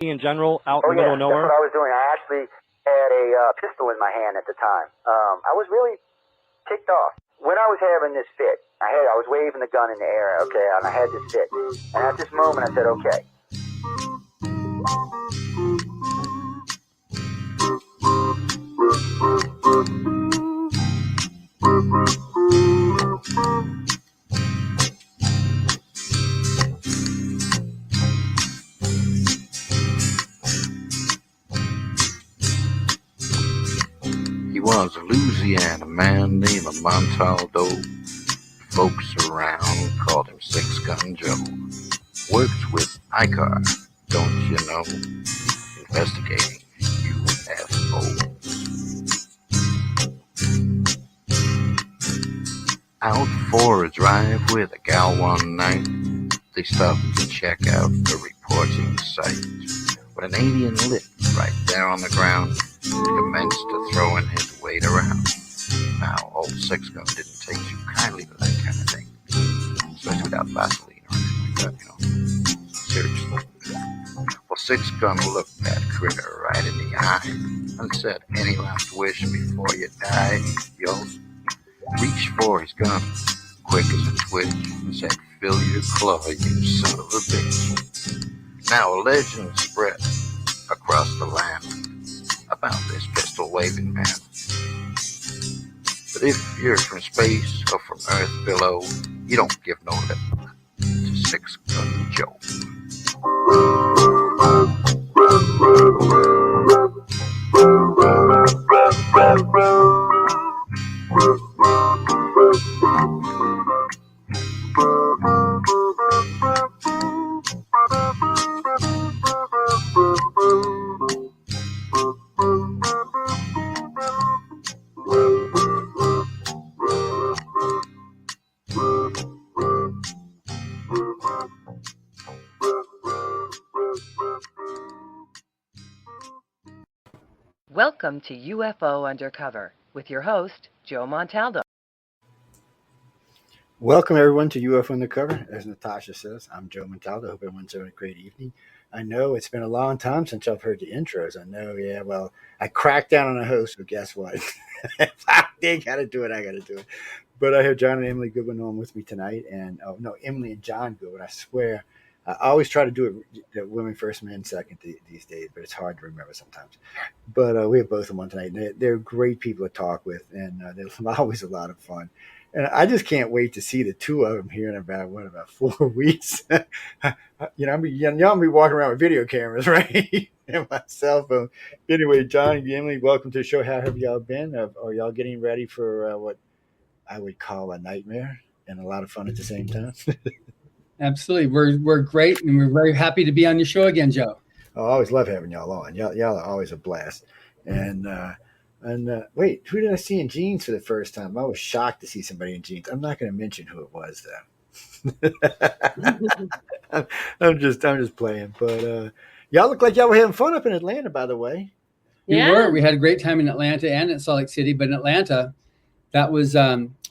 in general out Oh in the middle yeah, of that's nowhere? what I was doing. I actually had a pistol in my hand at the time. I was really ticked off when I was having this fit. I was waving the gun in the air, okay, and I had this fit. And at this moment, I said, okay. He was a Louisiana man named Montaldo. Folks around called him Six Gun Joe. Worked with ICAR, don't you know? Investigating UFOs. Out for a drive with a gal one night, they stopped to check out the reporting site. When an alien lit right there on the ground, commenced to throwing his weight around. Now, old Six Gun didn't take too kindly to that kind of thing, especially without Vaseline or anything like that, seriously. Well, Six Gun looked that critter right in the eye and said, "Any last wish before you die?" Yo, reached for his gun, quick as a twitch, and said, "Fill your claw, you son of a bitch." Now a legend spread across the land about this pistol-waving man. But if you're from space or from Earth below, you don't give no lip to Six Gun Joe. Welcome to UFO Undercover with your host, Joe Montaldo. Welcome, everyone, to UFO Undercover. As Natasha says, I'm Joe Montaldo. Hope everyone's having a great evening. I know it's been a long time since I've heard the intros. I know, yeah, well, I cracked down on a host, but guess what? If they got to do it, I got to do it. But I have John and Emily Goodwin on with me tonight. And, oh, no, Emily and John Goodwin. I swear, I always try to do it women first, men second these days, but it's hard to remember sometimes. But we have both of them on tonight. They're great people to talk with, and they're always a lot of fun. And I just can't wait to see the two of them here in about 4 weeks. Y'all be walking around with video cameras, right? And my cell phone. Anyway, John and Emily, welcome to the show. How have y'all been? Are y'all getting ready for what I would call a nightmare and a lot of fun at the same time? Absolutely. We're great, and we're very happy to be on your show again, Joe. I always love having y'all on. Y'all are always a blast. And wait, who did I see in jeans for the first time? I was shocked to see somebody in jeans. I'm not going to mention who it was, though. I'm just playing. But y'all look like y'all were having fun up in Atlanta, by the way. We were. We had a great time in Atlanta and in Salt Lake City. But in Atlanta, that was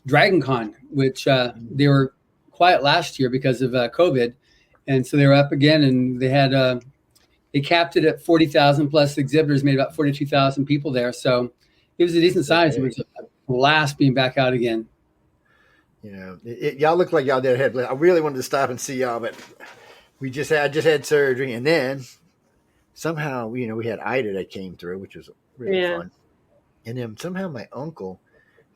Dragon Con, which they were quiet last year because of COVID. And so they were up again, and they had they capped it at 40,000 plus exhibitors, made about 42,000 people there. So it was a decent size. It was a blast being back out again. You know, y'all look like y'all did ahead. I really wanted to stop and see y'all, but I just had surgery, and then somehow we had Ida that came through, which was really fun. And then somehow my uncle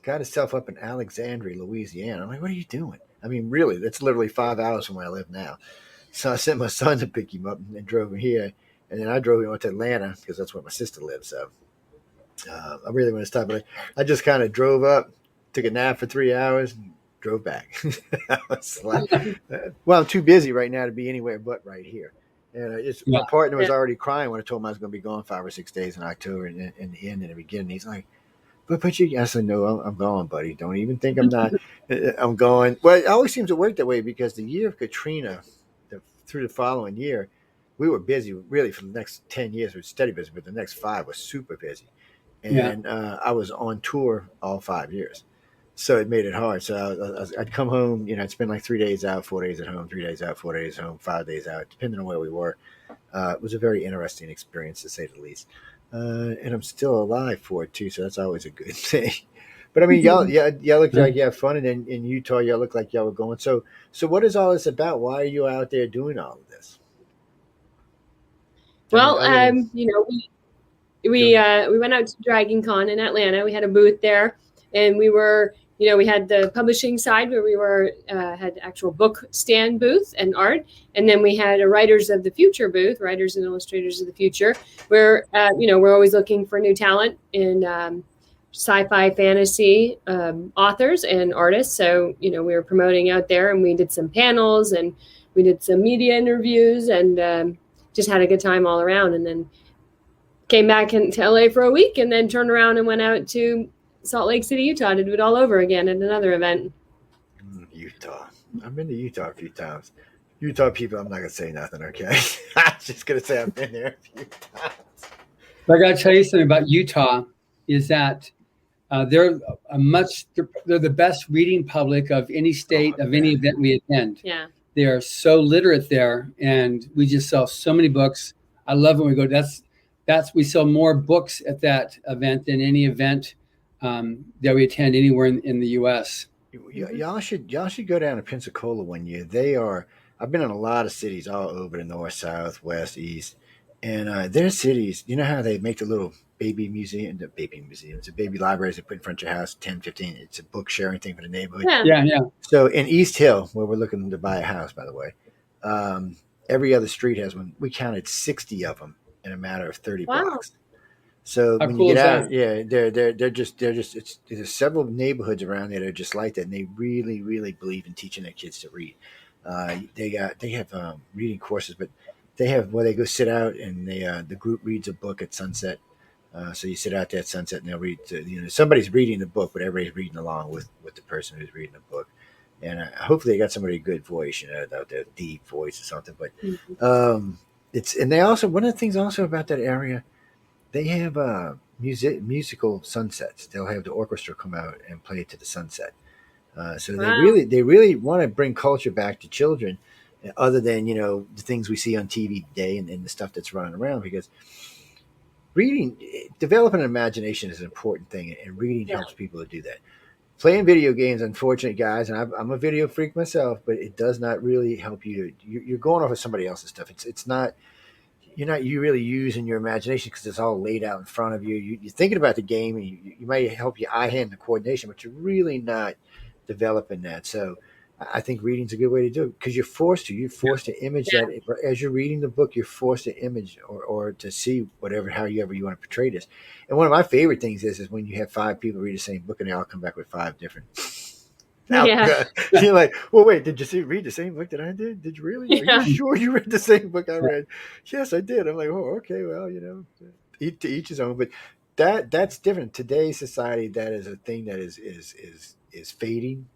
got himself up in Alexandria, Louisiana. I'm like, what are you doing? I mean, really, that's literally 5 hours from where I live now. So I sent my son to pick him up and drove him here. And then I drove him to Atlanta because that's where my sister lives. So I really want to stop. But I just kind of drove up, took a nap for 3 hours, and drove back. I was like, well, I'm too busy right now to be anywhere but right here. And my partner was already crying when I told him I was going to be gone 5 or 6 days in October and in the end and the beginning. He's like, but you, I said, no, I'm going, buddy. Don't even think I'm not. I'm going. Well, it always seems to work that way because the year of Katrina, through the following year, we were busy really for the next 10 years. We were steady busy, but the next 5 was super busy. And I was on tour all 5 years. So it made it hard. So I'd come home, I'd spend like 3 days out, 4 days at home, 3 days out, 4 days home, 5 days out, depending on where we were. It was a very interesting experience, to say the least. And I'm still alive for it too, so that's always a good thing. But I mean, y'all look like you have fun, and in Utah, y'all look like y'all were going. So what is all this about? Why are you out there doing all of this? Well, we went out to Dragon Con in Atlanta. We had a booth there, and we had the publishing side where we had actual book stand booth and art, and then we had a Writers of the Future booth, Writers and Illustrators of the Future, where we're always looking for new talent in sci-fi, fantasy authors and artists. So we were promoting out there, and we did some panels and we did some media interviews, and just had a good time all around. And then came back into LA for a week, and then turned around and went out to Salt Lake City, Utah to do it all over again at another event. Utah. I've been to Utah a few times. Utah people, I'm not going to say nothing, okay? I'm just going to say I've been there a few times. But I got to tell you something about Utah is that they're the best reading public of any state, of any event we attend. Yeah. They are so literate there, and we just sell so many books. I love when we go. We sell more books at that event than any event that we attend anywhere in the U.S. Y'all should go down to Pensacola one year. I've been in a lot of cities all over the north, south, west, east, and their cities. You know how they make the little baby museum, the baby libraries they put in front of your house, 10, 15. It's a book sharing thing for the neighborhood. Yeah. So in East Hill, where we're looking to buy a house, by the way, every other street has one. We counted 60 of them in a matter of 30 blocks. So How when cool you get is out, that? they're just there's several neighborhoods around there that are just like that, and they really, really believe in teaching their kids to read. They have reading courses, but they have where they go sit out, and the group reads a book at sunset. So you sit out there at sunset, and they'll read. Somebody's reading the book, but everybody's reading along with the person who's reading the book. And hopefully they got somebody good voice, out there, deep voice or something. But and they also, one of the things also about that area, they have musical sunsets. They'll have the orchestra come out and play it to the sunset. So they really want to bring culture back to children, other than the things we see on TV today and the stuff that's running around. Because developing an imagination is an important thing, and reading helps people to do that. Playing video games, unfortunately, guys, and I'm a video freak myself, but it does not really help you. You're going off of somebody else's stuff. It's not. You're not really using your imagination because it's all laid out in front of you. You're thinking about the game, and you might help your eye hand and coordination, but you're really not developing that. So I think reading's a good way to do it, because you're forced to. You're forced to image that as you're reading the book. You're forced to image or to see however you want to portray this. And one of my favorite things is when you have 5 people read the same book and they all come back with 5 different. You're like, well, wait, did you read the same book that I did? Did you really? Are you sure you read the same book I read? Yes, I did. I'm like, oh, okay, well, to each his own. But that's different. Today's society, that is a thing that is fading.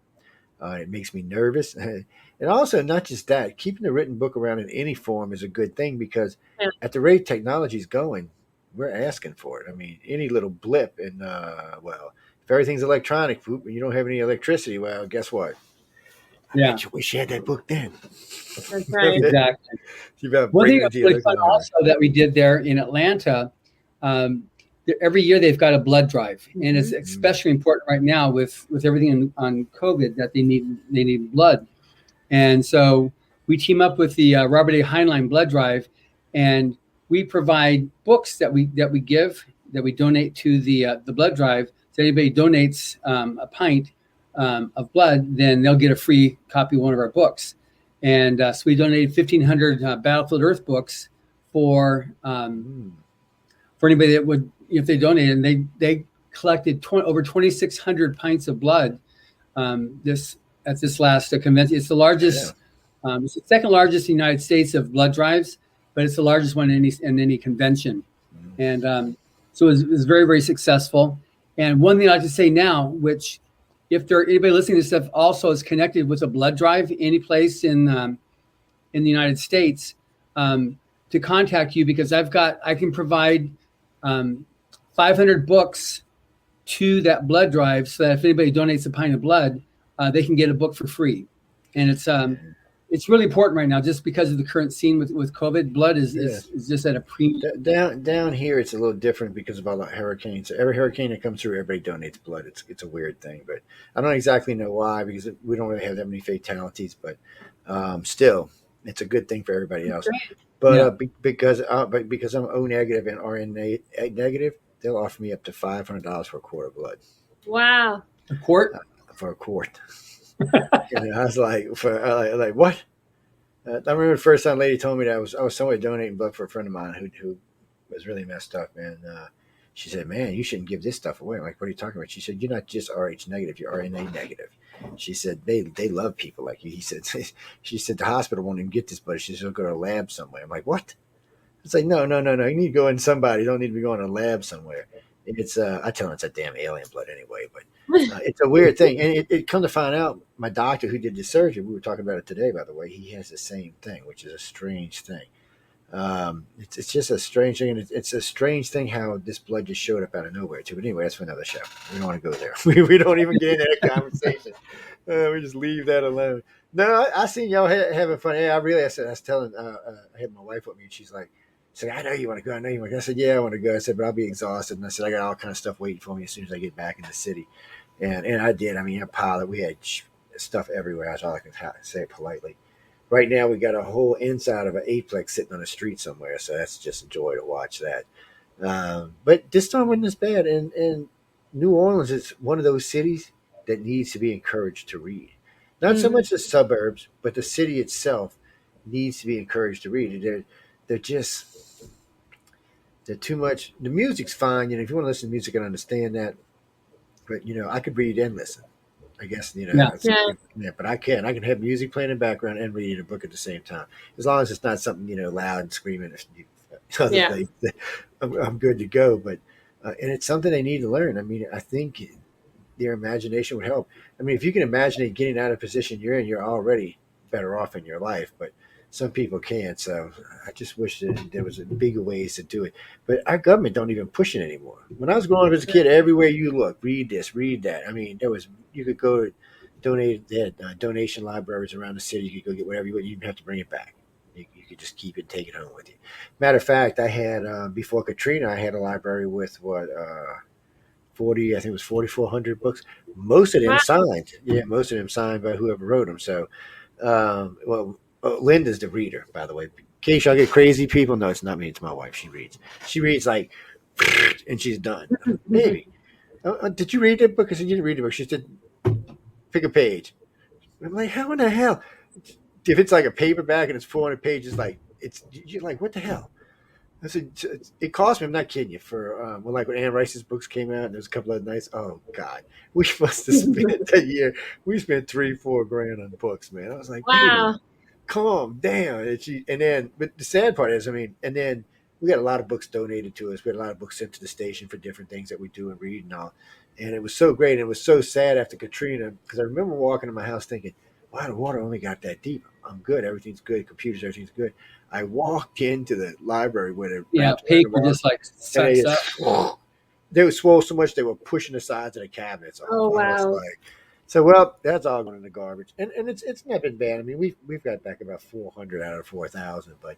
It makes me nervous. And also, not just that, keeping the written book around in any form is a good thing, because at the rate technology is going, we're asking for it. I mean, any little blip, and if everything's electronic, and you don't have any electricity, well, guess what? I bet you wish you had that book then. That's right. Exactly. One thing that's really fun also that we did there in Atlanta, every year they've got a blood drive, and it's especially important right now with everything on COVID that they need blood. And so we team up with the Robert A. Heinlein blood drive, and we provide books that we donate to the blood drive. So anybody donates a pint of blood, then they'll get a free copy of one of our books. And so we donated 1,500 Battlefield Earth books for anybody that would, if they donated. And they collected over 2,600 pints of blood at this last convention. It's the largest, it's the second largest in the United States of blood drives, but it's the largest one in any convention. And so it was very, very successful. And one thing I like to say now, which if anybody listening to this stuff also is connected with a blood drive any place in the United States, to contact you, because I can provide 500 books to that blood drive, so that if anybody donates a pint of blood, they can get a book for free. And it's it's really important right now, just because of the current scene with COVID. Blood is just at a premium. Down here, it's a little different because of all the hurricanes. Every hurricane that comes through, everybody donates blood. It's a weird thing, but I don't exactly know why, because we don't really have that many fatalities. But still, it's a good thing for everybody else. But because I'm O negative and RNA negative, they'll offer me up to $500 for a quart of blood. Wow. A quart? For a quart. And I was like, like what? I remember the first time a lady told me that I was somewhere donating blood for a friend of mine who was really messed up, and she said, "Man, you shouldn't give this stuff away." I'm like, "What are you talking about?" She said, "You're not just Rh negative; you're RNA negative." She said, "They love people like you." He said, "She said the hospital won't even get this blood. She said she'll go to a lab somewhere." I'm like, "What?" It's like, no. You need to go in somebody. You don't need to be going to a lab somewhere. It's I tell them it's a damn alien blood anyway, but it's a weird thing. And it come to find out, my doctor who did the surgery, we were talking about it today, by the way, he has the same thing, which is a strange thing. It's just a strange thing, and it's a strange thing how this blood just showed up out of nowhere too. But anyway, that's for another show. We don't want to go there. We don't even get into that conversation. We just leave that alone. No, I seen y'all having fun. Yeah, I was telling, I had my wife with me, and she's like, I know you want to go. I know you want to go. I said, yeah, I want to go. I said, but I'll be exhausted. And I said, I got all kind of stuff waiting for me as soon as I get back in the city. And I did. I mean, a pile of, we had stuff everywhere. That's all I can say it politely. Right now, we got a whole inside of an eightplex sitting on the street somewhere. So that's just a joy to watch that. But this time wasn't as bad. And New Orleans is one of those cities that needs to be encouraged to read. Not so much the suburbs, but the city itself needs to be encouraged to read. They're too much. The music's fine. If you want to listen to music, I understand that. But I could read and listen. I guess but I can. I can have music playing in the background and reading a book at the same time, as long as it's not something loud and screaming. Things, I'm good to go. But and it's something they need to learn. I mean, I think their imagination would help. I mean, if you can imagine it getting out of the position you're in, you're already better off in your life. But some people can't. So I just wish that there was bigger ways to do it. But our government don't even push it anymore. When I was growing up as a kid, everywhere you look, read this, read that. I mean, you could go to donation libraries around the city. You could go get whatever you want. You didn't have to bring it back. You could just keep it and take it home with you. Matter of fact, I had before Katrina, I had a library with 40, I think it was 4,400 books. Most of them signed. Yeah, most of them signed by whoever wrote them. So, Linda's the reader, by the way. In case y'all get crazy people, no, it's not me. It's my wife. She reads. She reads like, and she's done. Maybe. Did you read that book? I said, you didn't read the book. She said, pick a page. I'm like, how in the hell? If it's like a paperback and it's 400 pages, you're like, what the hell? I said, it cost me, I'm not kidding you, for when Anne Rice's books came out, and there's a couple of nights, oh God, we must have spent that year, we spent $3-4 on books, man. I was like, wow, calm down. But the sad part is, and then we got a lot of books donated to us. We had a lot of books sent to the station for different things that we do and read and all. And it was so great. And it was so sad after Katrina, because I remember walking in my house thinking, wow, the water only got that deep. I'm good. Everything's good. Computers, everything's good. I walked into the library where paper just sucks up. They were swole so much they were pushing the sides of the cabinets off. Oh wow. So that's all going in the garbage, and it's not been bad. I mean, we've got back about 400 out of 4,000, but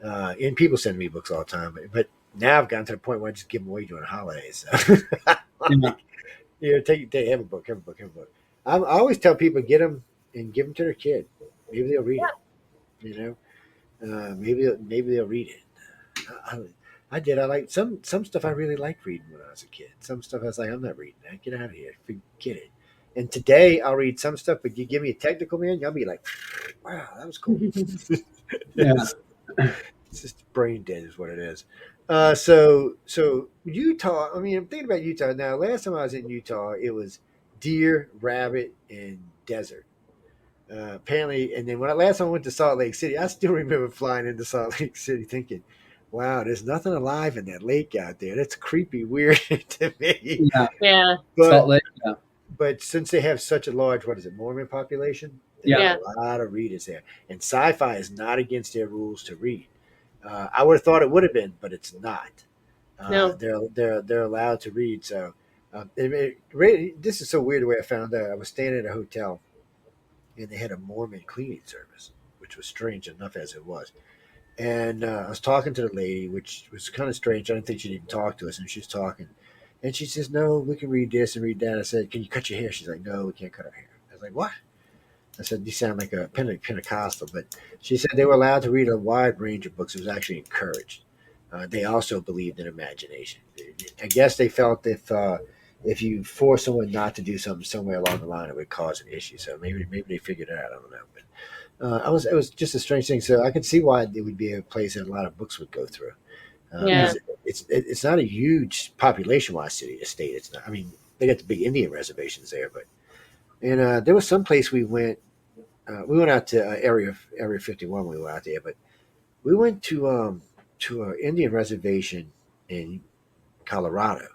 and people send me books all the time. But now I've gotten to the point where I just give them away during the holidays. So. Have a book. I always tell people, get them and give them to their kid. Maybe they'll read it. Maybe they'll read it. I did. I like some stuff. I really liked reading when I was a kid. Some stuff I was like, I'm not reading that. Get out of here. Forget it. And today I'll read some stuff, but you give me a technical man, I'll be like, wow, that was cool. It's just brain dead is what it is. So Utah, I'm thinking about Utah now. Last time I was in Utah, it was deer, rabbit, and desert. Apparently, and then last time I went to Salt Lake City, I still remember flying into Salt Lake City thinking, wow, there's nothing alive in that lake out there. That's creepy, weird to me. Yeah. Salt Lake, But since they have such a large, Mormon population, they have a lot of readers there. And sci-fi is not against their rules to read. I would have thought it would have been, but it's not. No. They're allowed to read. So this is so weird the way I found out. I was staying at a hotel, and they had a Mormon cleaning service. which was strange enough as it was. And I was talking to the lady, which was kind of strange. I didn't think she'd even talk to us, and she was talking. And she says, "No, we can read this and read that." I said, "Can you cut your hair?" She's like, "No, we can't cut our hair." I was like, "What?" I said, "You sound like a Pentecostal." But she said they were allowed to read a wide range of books. It was actually encouraged. They also believed in imagination. I guess they felt if you force someone not to do something somewhere along the line, it would cause an issue. So maybe they figured it out. I don't know. But it was just a strange thing. So I could see why it would be a place that a lot of books would go through. Yeah. Because it's not a huge population wise city or state. It's not. I mean, they got the big Indian reservations there, but and there was some place we went. We went out to Area 51 when we were out there, but we went to an Indian reservation in Colorado,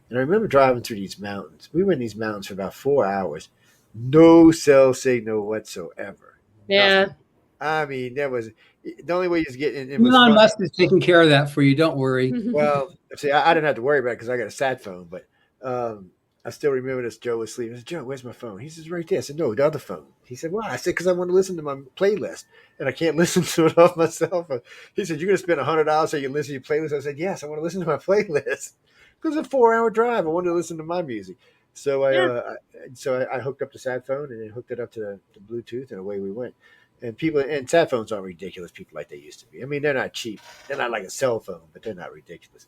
and I remember driving through these mountains. We were in these mountains for about 4 hours, no cell signal whatsoever. Yeah. Nothing. I mean, there was the only way you was getting. It was Elon funny. Musk is taking care of that for you. Don't worry. Well, see, I didn't have to worry about it because I got a sat phone, but I still remember this. Joe was sleeping. I said, "Joe, where's my phone?" He says, "Right there." I said, "No, the other phone." He said, "Why?" I said, "Because I want to listen to my playlist, and I can't listen to it off my cell phone." He said, "You're going to spend $100 so you can listen to your playlist?" I said, "Yes, I want to listen to my playlist because it's a 4 hour drive. I wanted to listen to my music." So Yeah. I hooked up the sat phone and then hooked it up to the Bluetooth, and away we went. And people and sat phones aren't ridiculous people like they used to be. I mean, they're not cheap. They're not like a cell phone, but they're not ridiculous,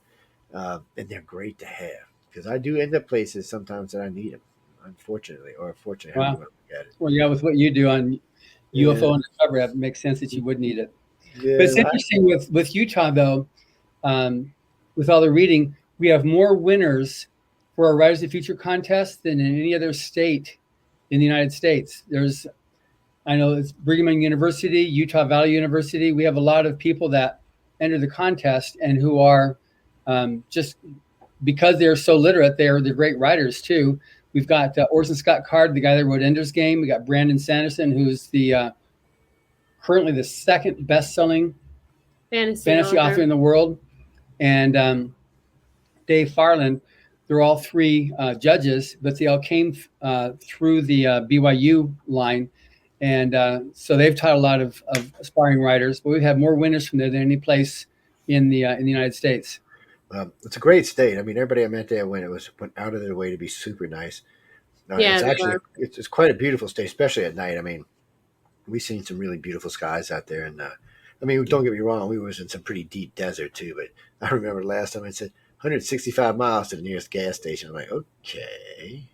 and they're great to have because I do end up places sometimes that I need them, unfortunately or fortunately, however you Wow. want to look at it. Well, yeah, with what you do on Yeah, UFO Undercover, it makes sense that you would need it. But it's yeah. interesting with Utah, though, with all the reading, we have more winners for our Writers of the Future contest than in any other state in the United States. I know it's Brigham Young University, Utah Valley University. We have a lot of people that enter the contest and who are just because they're so literate, they're great writers too. We've got Orson Scott Card, the guy that wrote Ender's Game. We got Brandon Sanderson, who's the currently the second best-selling fantasy author in the world, and Dave Farland. They're all three judges, but they all came through the BYU line. And so they've taught a lot of aspiring writers, but we've had more winners from there than any place in the United States. It's a great state. I mean, everybody I met there went out of their way to be super nice. Yeah, It's they actually are. it's quite a beautiful state, especially at night. I mean, we've seen some really beautiful skies out there, and I mean, don't get me wrong, we was in some pretty deep desert too. But I remember last time I said 165 miles to the nearest gas station. I'm like, okay.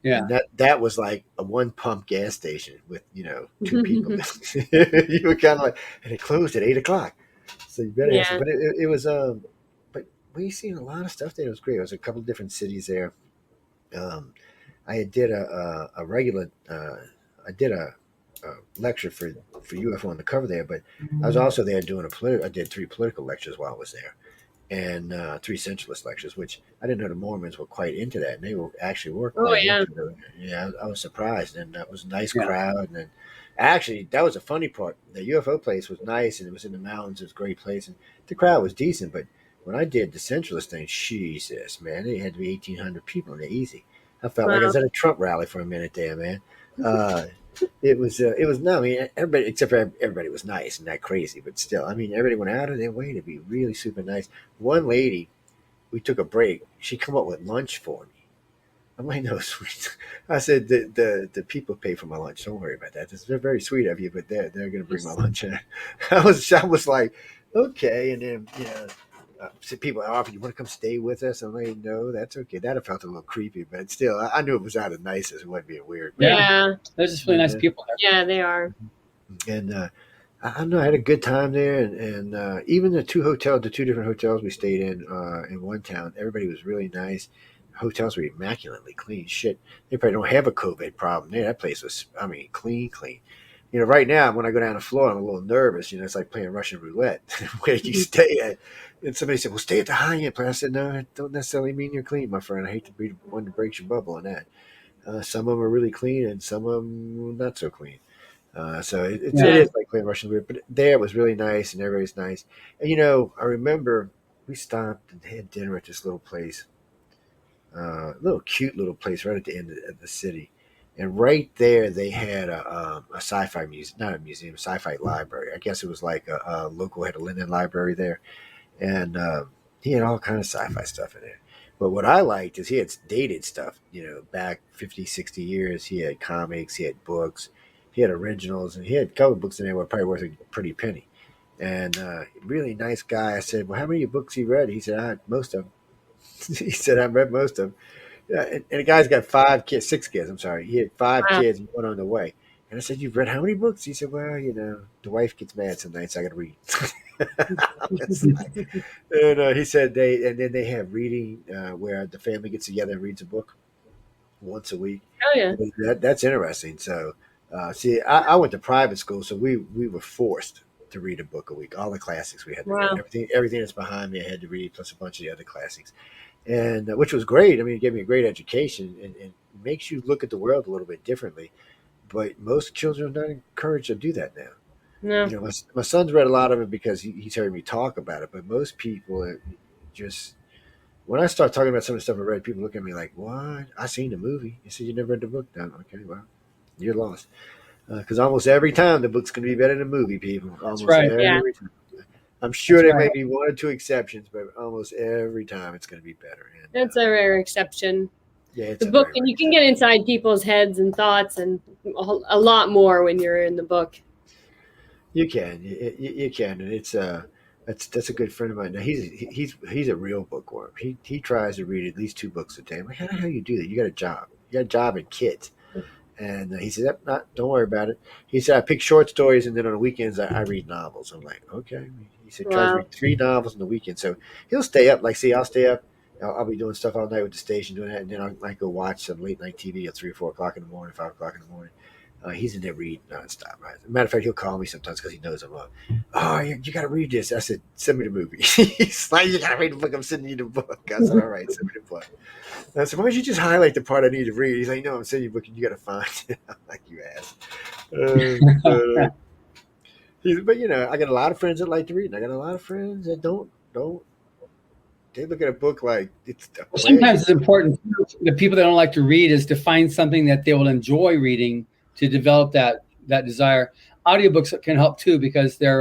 Yeah. And that was like a one pump gas station with two people. You were kind of like, and it closed at 8 o'clock, so you better answer. Yeah. But it was but we seen a lot of stuff there. It was great. It was a couple of different cities there. Um, I did a regular. I did a lecture for UFO Undercover there, but I was also there doing I did 3 political lectures while I was there, and 3 centralist lectures, which I didn't know the Mormons were quite into that, and they were Oh quite yeah. into it. Yeah, I was surprised, and that was a nice Yeah. crowd. And then, actually, that was a funny part. The UFO place was nice, and it was in the mountains. It was a great place, and the crowd was decent. But when I did the centralist thing, Jesus, man, it had to be 1,800 people in there easy. I felt like I Wow. was at a Trump rally for a minute there, man. Uh, it was no, I mean everybody except for everybody was nice and not crazy, but still, I mean everybody went out of their way to be really super nice. One lady, we took a break. She come up with lunch for me. I'm like, no, sweet. I said the people pay for my lunch. Don't worry about that. They're very sweet of you, but they're gonna bring my lunch in. I was like, okay, and then some people offered, "You want to come stay with us?" I'm like, "No, that's okay." That felt a little creepy, but still, I knew it was out of niceness. It wasn't being weird. But, Yeah. There's just really nice Yeah. people there. Yeah, they are. and I don't know. I had a good time there, and even the 2 different hotels we stayed in one town, everybody was really nice. Hotels were immaculately clean. Shit, they probably don't have a COVID problem there. That place was, I mean, clean, clean. Right now when I go down the floor, I'm a little nervous. It's like playing Russian roulette. Where you stay at? And somebody said, "Well, stay at the high end place." I said, "No, it don't necessarily mean you're clean, my friend. I hate to be the one that breaks your bubble on that. Some of them are really clean, and some of them not so clean." So it Yeah. is like playing Russian roulette. But there it was really nice, and everybody's nice. And I remember we stopped and had dinner at this little place, little cute little place right at the end of the city. And right there, they had a sci-fi museum, not a museum, a sci-fi library. I guess it was like a local had a Linden library there, and he had all kind of sci-fi stuff in there. But what I liked is he had dated stuff, back 50, 60 years. He had comics, he had books, he had originals, and he had comic books in there were probably worth a pretty penny. And really nice guy. I said, "Well, how many books he read?" He said, "Most of them." He said, "I've read most of them." Yeah, and the guy's got 5 kids, 6 kids. I'm sorry, he had 5 kids and one on the way. And I said, "You've read how many books?" He said, "Well, the wife gets mad some nights. I got to read." And he said then they have reading where the family gets together and reads a book once a week. Oh yeah. That's interesting. So, see, I went to private school, so we were forced to read a book a week. All the classics we had to read. Everything that's behind me, I had to read, plus a bunch of the other classics, and which was great. I mean, it gave me a great education and makes you look at the world a little bit differently. But most children are not encouraged to do that now. No. My son's read a lot of it because he's heard me talk about it. But most people just when I start talking about some of the stuff I read, people look at me like, "What? I seen the movie." You said you never read the book. No, okay, well, you're lost. Because almost every time the book's going to be better than the movie, people. Almost right. every time. I'm sure there may be 1 or 2 exceptions, but almost every time it's going to be better. And, that's a rare exception. Yeah, it's the book, and you can get inside people's heads and thoughts, and a lot more when you're in the book. You can, you can, and that's a good friend of mine. Now he's a real bookworm. He tries to read at least 2 books a day. I'm like, how the hell you do that? You got a job. You got a job and kids. And he said, "Don't worry about it." He said, "I pick short stories, and then on the weekends I read novels." I'm like, "Okay." He said, "Tries to read 3 novels on the weekend." So he'll stay up. Like, see, I'll stay up. I'll be doing stuff all night with the station, doing that, and then I might go watch some late night TV at 3 or 4 o'clock in the morning, 5 o'clock in the morning. He's in there reading nonstop. Right? Matter of fact, he'll call me sometimes because he knows I'm up. "Oh, you got to read this." I said, "Send me the movie." He's like, "You got to read the book. I'm sending you the book." I said, "All right, send me the book." I said, "Why don't you just highlight the part I need to read?" He's like, "No, I'm sending you a book and you got to find it." I'm like, "You ass." But I got a lot of friends that like to read, and I got a lot of friends that don't. They look at a book like it's a pleasure. Sometimes it's important. The people that don't like to read is to find something that they will enjoy reading to develop that desire. Audiobooks can help too because they're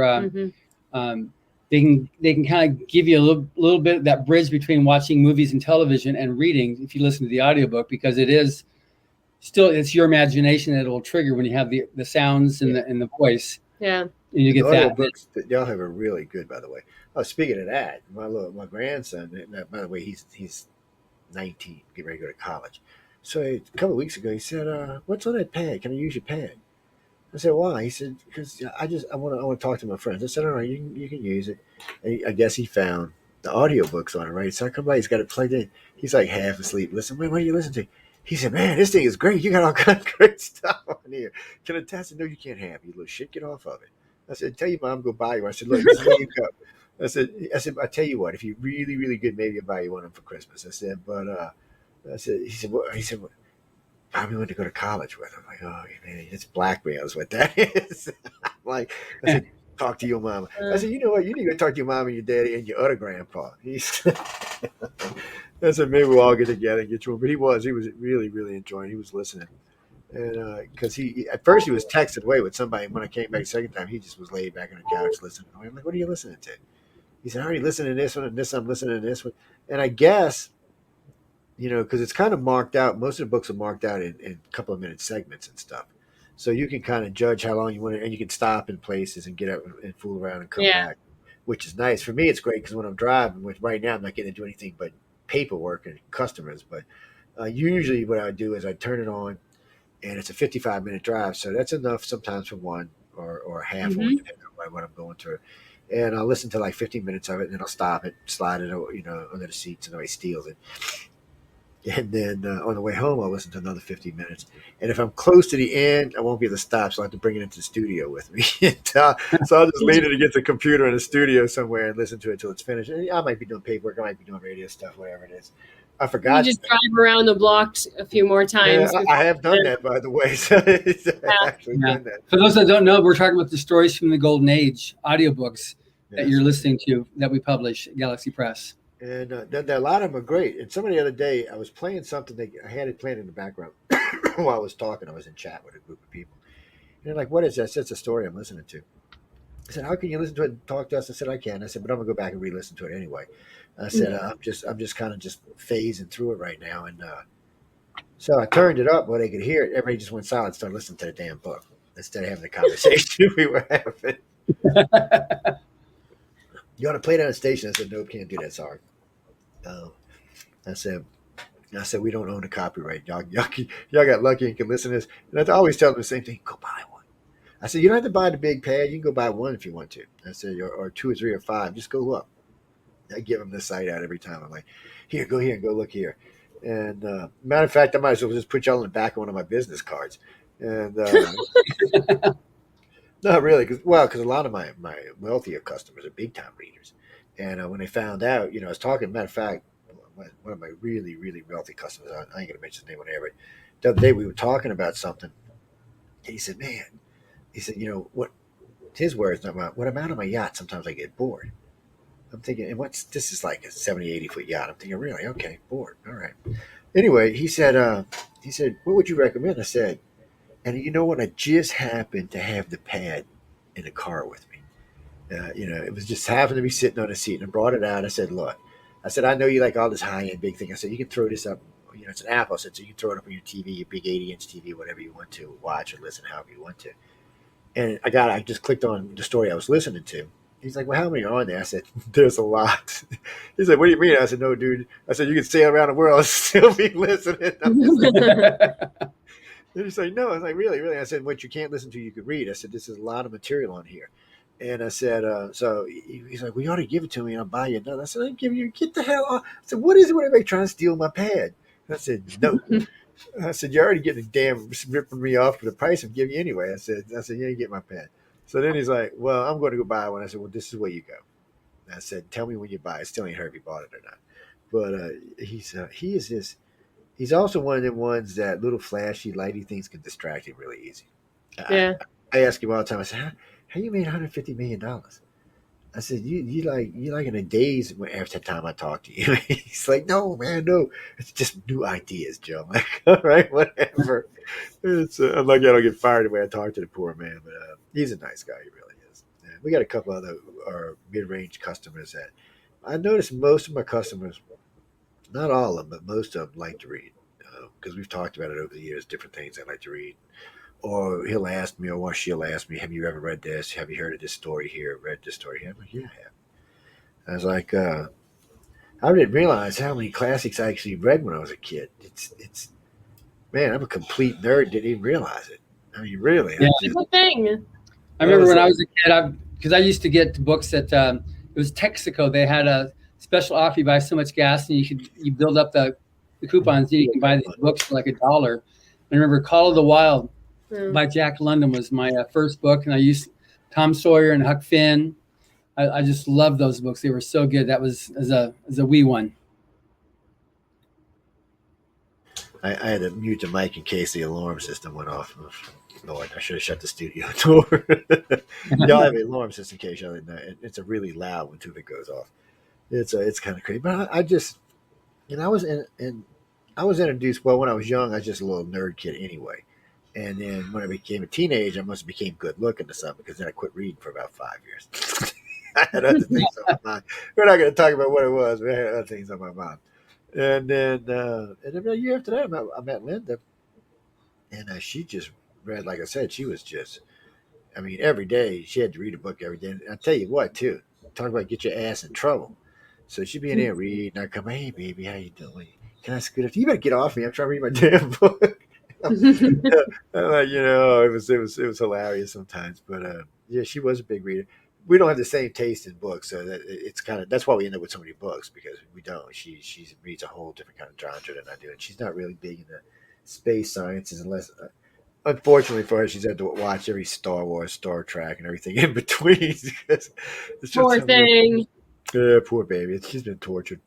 they can kind of give you a little bit of that bridge between watching movies and television and reading if you listen to the audiobook, because it's your imagination that it will trigger when you have the sounds and the voice. Yeah. And you get that. Audiobooks that y'all have are really good, by the way. Oh, speaking of that, my grandson, by the way, he's 19, getting ready to go to college. So a couple of weeks ago, he said, "What's on that pad? Can I use your pad?" I said, "Why?" He said, "Because I want to talk to my friends." I said, "All right, you can use it." And I guess he found the audiobooks on it, right? So I come by, he's got it plugged in. He's like half asleep. Listen, "Wait, what are you listening to?" He said, "Man, this thing is great. You got all kinds of great stuff on here. Can I test it?" "No, you can't have it. You little shit. Get off of it." I said, "Tell your mom go buy you." I said, "Look, this is where you go." I said, "I tell you what, if you're really, really good, maybe I'll buy you one of them for Christmas." I said, "But," he said, "What?" He said, "Bobby went to go to college with." I'm like, "Oh man, it's blackmail is what that is." I'm like, I said, "Talk to your mama." I said, "You know what? You need to go talk to your mom and your daddy and your other grandpa." I said, "Maybe we'll all get together and get you one." But he was really, really enjoying. He was listening, and because he at first he was texting away with somebody. And when I came back the second time, he just was laid back on the couch listening. I'm like, "What are you listening to?" He said, "I already listened to this one and this. I'm listening to this one." And I guess, because it's kind of marked out. Most of the books are marked out in a couple of minute segments and stuff. So you can kind of judge how long you want to, and you can stop in places and get up and fool around and come back, which is nice. For me, it's great because when I'm driving, which right now I'm not getting to do anything but paperwork and customers. But usually what I do is I turn it on, and it's a 55-minute drive. So that's enough sometimes for one or half one, depending on what I'm going through. And I'll listen to like 15 minutes of it, and then I'll stop it, slide it, under the seats, and nobody steals it. And then on the way home, I'll listen to another 15 minutes. And if I'm close to the end, I won't be able to stop, so I have to bring it into the studio with me. So I'll just lean it against the computer in the studio somewhere and listen to it until it's finished. And I might be doing paperwork, I might be doing radio stuff, whatever it is. I forgot. You just drive around the blocks a few more times. Yeah, I have done that, by the way. So I've actually done that. For those that don't know, we're talking about the Stories from the Golden Age audiobooks that you're listening to that we publish at Galaxy Press. And a lot of them are great. And some of the other day, I was playing something. I had it playing in the background. while I was talking. I was in chat with a group of people. And they're like, what is that? I said, it's a story I'm listening to. I said, how can you listen to it and talk to us? I said, I can. I said, but I'm going to go back and re-listen to it anyway. I said, I'm just kind of just phasing through it right now. And so I turned it up where they could hear it. Everybody just went silent and started listening to the damn book instead of having the conversation we were having. You want to play it on a station? I said, nope, can't do that. Sorry. I said, we don't own the copyright. Y'all got lucky and can listen to this. And I always tell them the same thing. Go buy one. I said, you don't have to buy the big pad. You can go buy one if you want to. I said, or two or three or five. Just go look. I give them the site out every time. I'm like, here, go here and go look here. And matter of fact, I might as well just put y'all in the back of one of my business cards. And not really, because a lot of my wealthier customers are big time readers. And when they found out, I was talking. Matter of fact, one of my really, really wealthy customers, I ain't gonna mention his name on air, but the other day we were talking about something. And he said, man, what his words, not mine, when I'm out on my yacht, sometimes I get bored. I'm thinking, and this is like a 70, 80 foot yacht. I'm thinking, really? Okay, bored. All right. Anyway, he said, what would you recommend? I said, and you know what? I just happened to have the pad in the car with me. It was just happened to be sitting on a seat, and I brought it out. I said, look, I know you like all this high end big thing. I said, you can throw this up. It's an Apple. I said, so you can throw it up on your TV, your big 80-inch TV, whatever you want to watch or listen, however you want to. And I just clicked on the story I was listening to. He's like, well, how many are on there? I said, there's a lot. He's like, what do you mean? I said, no, dude. I said, you can sail around the world and still be listening. And he's like, no. I was like, really, really? I said, what you can't listen to, you could read. I said, this is a lot of material on here. And I said, so he's like, well, you ought to give it to me and I'll buy you another. I said, I'm giving you, get the hell off. I said, what is it when everybody trying to steal my pad? And I said, no. I said, you're already getting damn ripping me off for the price I'm giving you anyway. I said, you ain't get my pad. So then he's like, well, I'm going to go buy one. I said, well, this is where you go. And I said, tell me when you buy it. Still ain't heard if you bought it or not. But he's also one of them ones that little flashy, lighty things can distract him really easy. Yeah. I ask him all the time, I said, how you made $150 million? I said, you like in a daze after the time I talk to you. He's like, no, man, no. It's just new ideas, Joe. I'm like, all right, whatever. I'm lucky I don't get fired the way I talk to the poor man, but he's a nice guy. He really is. And we got a couple other mid-range customers that I noticed most of my customers, not all of them, but most of them like to read because we've talked about it over the years, different things I like to read. Or he'll ask me, or she'll ask me, have you ever read this? Have you heard of this story here? Read this story here? I'm like, yeah, I have. I was like, I didn't realize how many classics I actually read when I was a kid. It's man, I'm a complete nerd. Didn't even realize it. I mean, really. Yeah. It's a good thing. I remember when I was a kid, because I used to get books at it was Texaco. They had a special offer: you buy so much gas, and you build up the coupons. And you can buy these books for like $1. I remember Call of the Wild by Jack London was my first book, and I used Tom Sawyer and Huck Finn. I just loved those books; they were so good. That was as a wee one. I had to mute the mic in case the alarm system went off. Lord, I should have shut the studio door. Y'all have an alarm system in case y'all didn't know. It's a really loud one too if it goes off. It's kind of crazy. But I just, I was introduced. Well, when I was young, I was just a little nerd kid anyway. And then when I became a teenager, I must have became good looking or something because then I quit reading for about 5 years. I had other things on my mind. We're not going to talk about what it was, but I had other things on my mind. And then a year after that, I met Linda, and she just read, like I said, she was just, I mean, every day she had to read a book every day. And I tell you what, too, talk about get your ass in trouble. So she'd be in there reading, and I'd come, hey, baby, how you doing? Can I scoot up? You better get off me. I'm trying to read my damn book. It was hilarious sometimes, but yeah, she was a big reader. We don't have the same taste in books, so it's kind of that's why we end up with so many books because we don't. She reads a whole different kind of genre than I do, and she's not really big into space sciences unless, unfortunately for her, she's had to watch every Star Wars, Star Trek, and everything in between. It's just Poor thing. Yeah, poor baby. She's been tortured.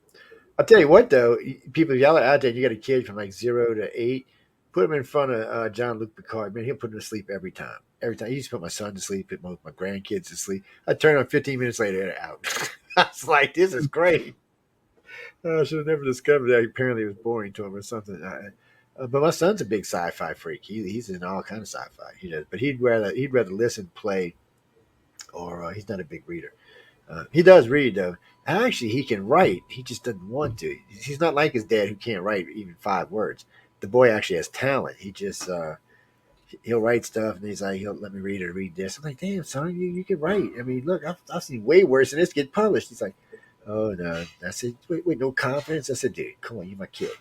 I'll tell you what, though, people yell out there. You got a kid from like 0 to 8. Put him in front of Jean-Luc Picard. Man, he'll put him to sleep every time. Every time. He used to put my son to sleep, put my grandkids to sleep. I turn on 15 minutes later, they're out. I was like, this is great. I should have never discovered that. Apparently, it was boring to him or something. But my son's a big sci-fi freak. He's in all kind of sci-fi. He does, but he'd rather listen, play, or he's not a big reader. He does read though. Actually, he can write. He just doesn't want to. He's not like his dad who can't write even 5 words. The boy actually has talent. He just he'll write stuff and he's like, he'll let me read it or read this. I'm like, damn son, you can write. I mean, look, I've seen way worse than this get published. He's like, oh no. I said, wait, no confidence. I said, dude, come on, you're my kid.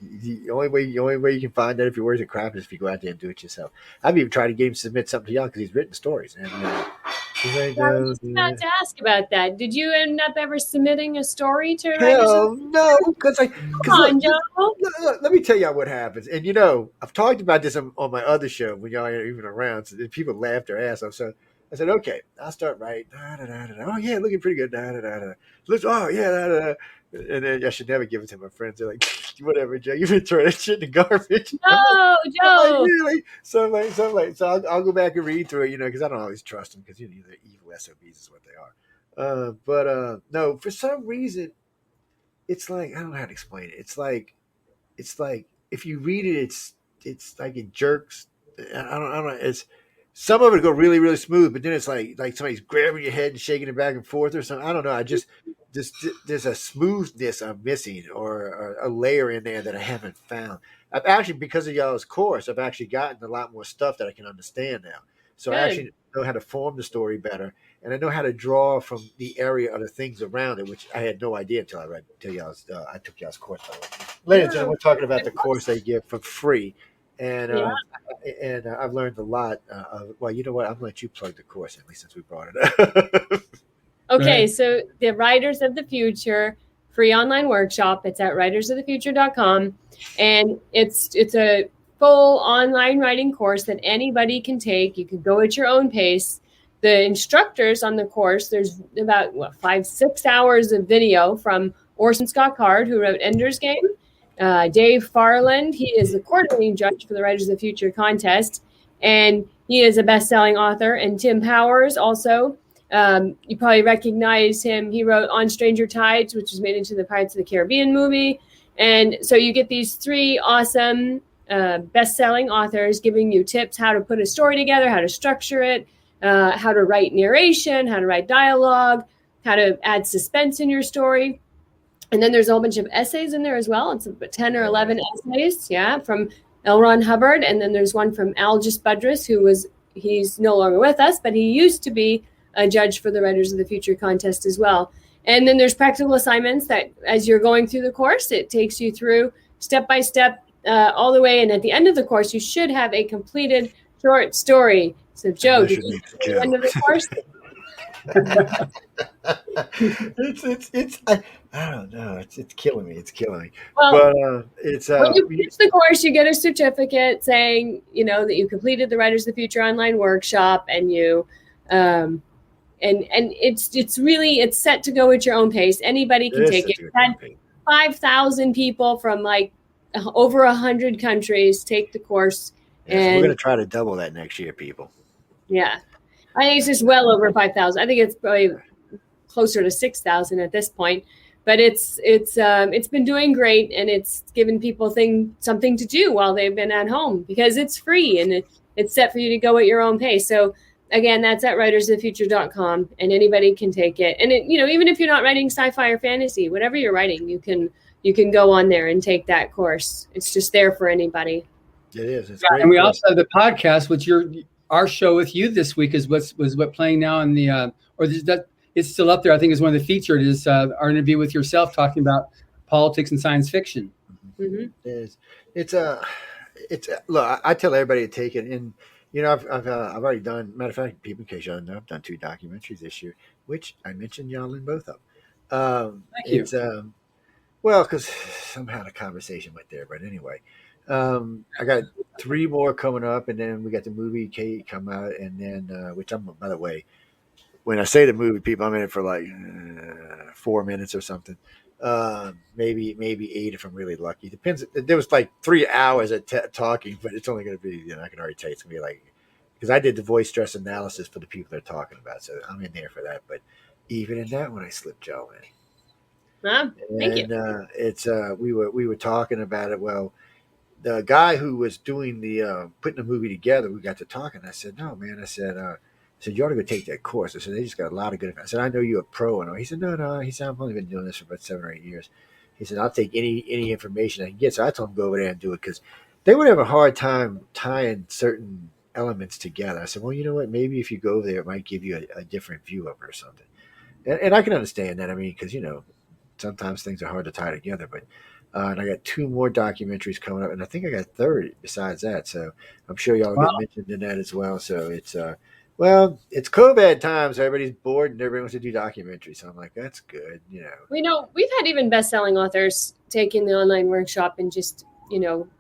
The only way you can find out if your words are crap is if you go out there and do it yourself. I've even tried to get him to submit something to y'all because he's written stories. And he's like, I no, was just about to ask about that. Did you end up ever submitting a story to Writers hell of no, because Come on, Joe? look, let me tell y'all what happens. And I've talked about this on my other show when y'all ain't even around. So people laughed their ass off. So I said, okay, I'll start writing. Da, da, da, da, da. Oh yeah, looking pretty good. Da, da, da, da. Oh yeah, da, da, da. And then I should never give it to my friends. They're like, whatever, Joe, you've been throwing that shit in the garbage. No, I'm Joe. like, really? So I'll go back and read through it, because I don't always trust them because they're evil SOBs is what they are. But no, for some reason, it's like I don't know how to explain it. It's like if you read it, it's like it jerks. I don't know. It's some of it go really really smooth, but then it's like somebody's grabbing your head and shaking it back and forth or something. I don't know. I just there's a smoothness I'm missing or a layer in there that I haven't found. I've actually, because of y'all's course, I've actually gotten a lot more stuff that I can understand now. So I Good. actually know how to form the story better, and I know how to draw from the area of the things around it, which I had no idea until I took y'all's course. Ladies and gentlemen, we're talking about the course they give for free, and Yeah. I've learned a lot. Well, you know what? I'm gonna let you plug the course at least since we brought it up. Okay, Right. so the Writers of the Future free online workshop. It's at writersofthefuture.com, and it's a full online writing course that anybody can take. You can go at your own pace. The instructors on the course, there's about 5-6 hours of video from Orson Scott Card, who wrote Ender's Game. Dave Farland, he is the coordinating judge for the Writers of the Future contest, and he is a best-selling author. And Tim Powers also. You probably recognize him. He wrote On Stranger Tides, which was made into the Pirates of the Caribbean movie. And so you get these 3 awesome best-selling authors giving you tips how to put a story together, how to structure it, how to write narration, how to write dialogue, how to add suspense in your story. And then there's a whole bunch of essays in there as well. It's about 10 or 11 essays, from L. Ron Hubbard. And then there's one from Algis Budrus, he's no longer with us, but he used to be a judge for the Writers of the Future contest as well. And then there's practical assignments that as you're going through the course, it takes you through step by step all the way. And at the end of the course, you should have a completed short story. So, Joe, did you get to the end of the course? I don't know. It's killing me. It's killing me. Well, But it's when you finish the course, you get a certificate saying, that you completed the Writers of the Future online workshop, and you, and it's set to go at your own pace. Anybody can take it. Had 5,000 people from like over 100 countries take the course, and we're going to try to double that next year, people. Yeah, I think it's just well over 5,000. I think it's probably closer to 6,000 at this point. But it's been doing great, and it's given people something to do while they've been at home because it's free and it's set for you to go at your own pace. So again, that's at writersofthefuture.com, and anybody can take it. And even if you're not writing sci-fi or fantasy, whatever you're writing, you can go on there and take that course. It's just there for anybody. It is. It's great. And we also have the podcast, which our show with you this week is what's playing now in the it's still up there. I think is one of the featured is our interview with yourself talking about politics and science fiction. Mm-hmm. It's look. I tell everybody to take it, and I've already done. Matter of fact, people, in case y'all know, I've done 2 documentaries this year, which I mentioned y'all in both of them. Thank you. It's well, because somehow the conversation went there, but anyway. I got 3 more coming up, and then we got the movie Kate come out, and then which I'm, by the way, when I say the movie, people, I'm in it for like 4 minutes or something, maybe 8 if I'm really lucky. Depends. There was like 3 hours of talking, but it's only going to be, I can already tell you it's going to be like, because I did the voice stress analysis for the people they're talking about, so I'm in there for that. But even in that one, I slipped Joe in. Thank you. It's we were talking about it. Well, the guy who was doing the putting the movie together, we got to talking. I said, "No, man," I said, "You ought to go take that course." I said, "They just got a lot of good." I said, "I know you're a pro," and all. He said, "No, no." He said, "I've only been doing this for about 7 or 8 years." He said, "I'll take any information I can get." So I told him to go over there and do it because they would have a hard time tying certain elements together. I said, "Well, you know what? Maybe if you go over there, it might give you a different view of it or something." And I can understand that. I mean, because sometimes things are hard to tie together. But and I got 2 more documentaries coming up, and I think I got 30 besides that. So I'm sure y'all Wow. get mentioned in that as well. So well, it's COVID time, so everybody's bored and everybody wants to do documentaries. So I'm like, that's good. We've had even best-selling authors taking the online workshop and just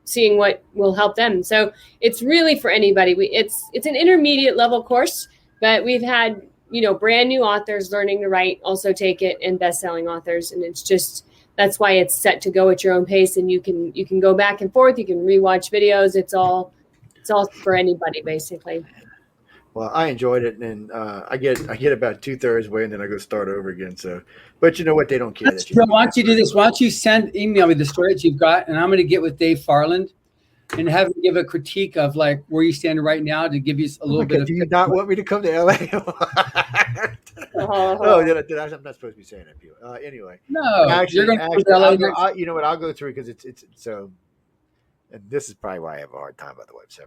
seeing what will help them. So it's really for anybody. It's an intermediate level course, but we've had brand new authors learning to write also take it, and best-selling authors, and that's why it's set to go at your own pace, and you can go back and forth, you can rewatch videos. It's all for anybody basically. Well, I enjoyed it, and I get about 2/3 way, and then I go start over again. So, but you know what? They don't care that you. Why don't you do this? Why don't you email me the story that you've got, and I'm going to get with Dave Farland and have him give a critique of like where you stand right now to give you a little bit of. Do you not want me to come to LA? Oh, I'm not supposed to be saying that, people. Anyway, no, actually, you're going to LA. you know what? I'll go through because it's so. And this is probably why I have a hard time, by the way. So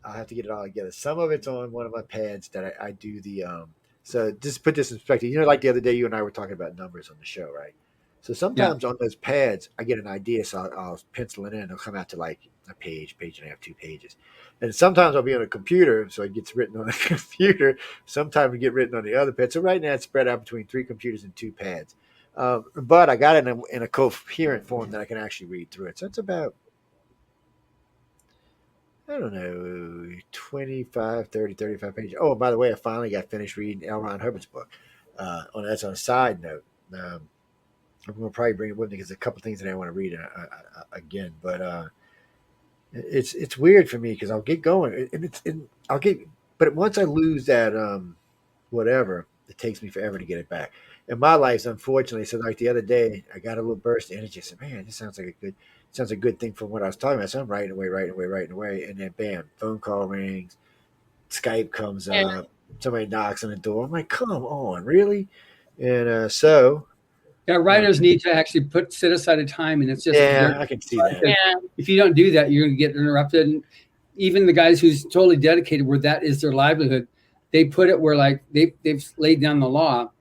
I'll have to get it all together. Some of it's on one of my pads that I do the. So just put this in perspective. Like the other day, you and I were talking about numbers on the show, right? So sometimes on those pads, I get an idea, so I'll pencil it in. It'll come out to like a page and a half, 2 pages. And sometimes I'll be on a computer, so it gets written on a computer. Sometimes it get written on the other pad. So right now it's spread out between 3 computers and 2 pads. But I got it in a coherent form that I can actually read through it. So it's about, I don't know, 25, 30, 35 pages. Oh, by the way, I finally got finished reading L. Ron Hubbard's book. That's on a side note. I'm going to probably bring it with me because there's a couple things that I want to read again. But it's weird for me because I'll get going but once I lose that whatever, it takes me forever to get it back. And my life's unfortunately, so like the other day, I got a little burst of energy. I said, "Man, this sounds like a good thing from what I was talking about." So I'm writing away, and then bam, phone call rings, Skype comes up, somebody knocks on the door. I'm like, "Come on, really?" And so. Yeah, writers need to actually set aside a time, and it's just I can see that. Yeah. If you don't do that, you're going to get interrupted. And even the guys who's totally dedicated, where that is their livelihood, they put it where like they've laid down the law.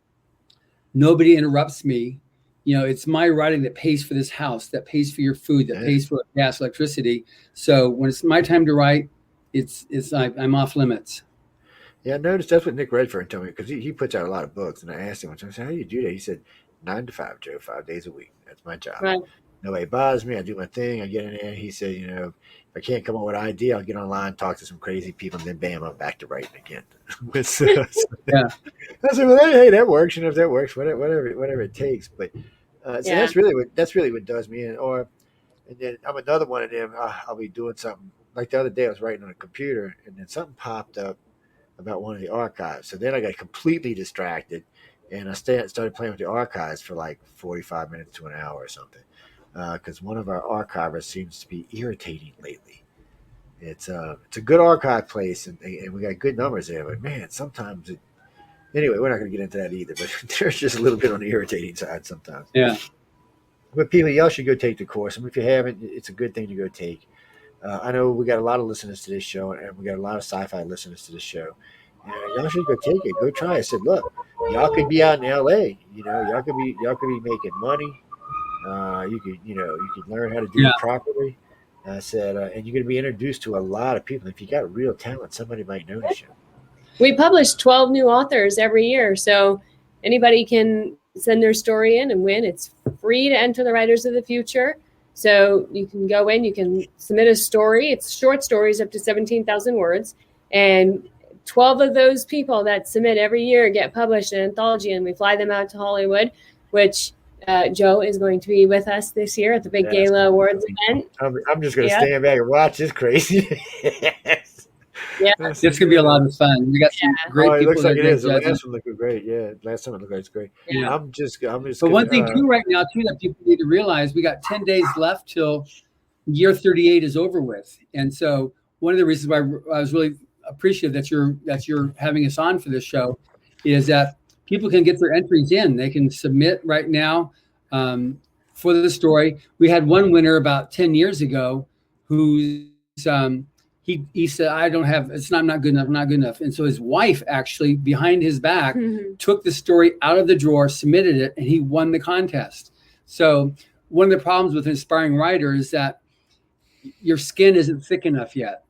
Nobody interrupts me. It's my writing that pays for this house, that pays for your food, that pays for gas, electricity. So when it's my time to write, it's like I'm off limits. Yeah, I noticed that's what Nick Redfern told me because he puts out a lot of books, and I asked him, I said, "How do you do that?" He said, 9 to 5, Joe, 5 days a week. That's my job. Right. Nobody bothers me. I do my thing. I get in there. He said, if I can't come up with an idea, I'll get online, talk to some crazy people, and then bam, I'm back to writing again. Yeah. I said, well, hey, that works. If that works, whatever it takes. But so that's really what does me. And then I'm another one of them. I'll be doing something like the other day. I was writing on a computer, and then something popped up about one of the archives. So then I got completely distracted. And I started playing with the archives for like 45 minutes to an hour or something, because one of our archivists seems to be irritating lately. It's a good archive place, and we got good numbers there. But man, sometimes anyway, we're not going to get into that either. But there's just a little bit on the irritating side sometimes. Yeah. But people, y'all should go take the course. If you haven't, it's a good thing to go take. I know we got a lot of listeners to this show, and we got a lot of sci-fi listeners to this show. And y'all should go take it. Go try it. I said, look, y'all could be out in LA. Y'all could be making money. You could learn how to do it properly. I said, and you're going to be introduced to a lot of people. If you got real talent, somebody might notice you. We publish 12 new authors every year, so anybody can send their story in and win. It's free to enter the Writers of the Future. So you can go in, you can submit a story. It's short stories up to 17,000 words, and 12 of those people that submit every year get published in an anthology, and we fly them out to Hollywood, which Joe is going to be with us this year at the big Gala Awards event. I'm just going to stand back and watch this crazy. Yeah, it's going to be a lot of fun. We got some great people. It looks like it is. The judges. last one looked great. Yeah, last time it looked like it's great. Yeah. I'm just. But one thing too, right now too, that people need to realize, we got 10 days left till year 38 is over with. And so one of the reasons why I was really appreciative that you're having us on for this show is that people can get their entries in. They can submit right now for the story. We had one winner about 10 years ago who's he said, I'm not good enough, not good enough. And so his wife actually behind his back took the story out of the drawer, submitted it, and he won the contest. So one of the problems with inspiring writers is that your skin isn't thick enough yet,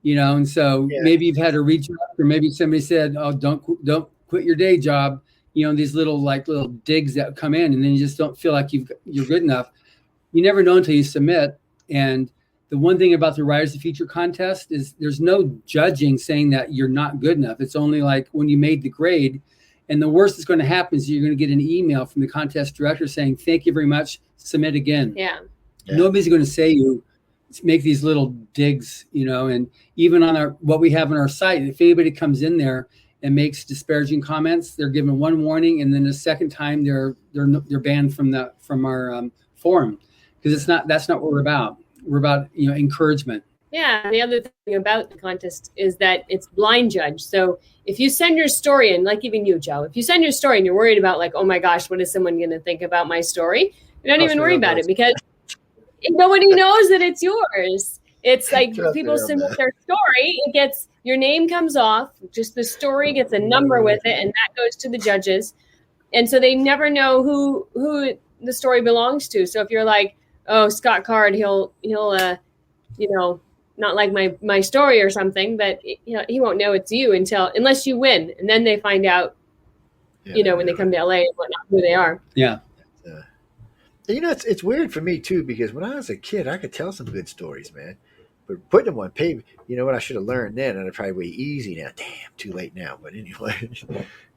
and so maybe you've had to reach out, or maybe somebody said, oh, don't quit your day job, these little digs that come in, and then you just don't feel like you're good enough. You never know until you submit. And the one thing about the Writers of the Future contest is there's no judging saying that you're not good enough. It's only like when you made the grade. And the worst that's going to happen is you're going to get an email from the contest director saying, thank you very much, submit again. Yeah. Nobody's going to say you make these little digs, and even on what we have on our site, if anybody comes in there and makes disparaging comments, they're given one warning, and then the second time they're banned from our forum, because that's not what we're about. We're about encouragement. Yeah. The other thing about the contest is that it's blind judged. So if you send your story in, like even you, Joe, if you send your story and you're worried about like, oh my gosh, what is someone going to think about my story? You don't even worry about it, because nobody knows that it's yours. It's like people submit their story, your name comes off, just the story gets a number with it, and that goes to the judges. And so they never know who the story belongs to. So if you're like, oh, Scott Card, he'll not like my story or something, but he won't know it's you unless you win, and then they find out, when they come to LA and whatnot, who they are. Yeah. It's weird for me too, because when I was a kid, I could tell some good stories, man. But putting them on paper, what I should have learned then, and it's probably way easy now. Damn, too late now. But anyway,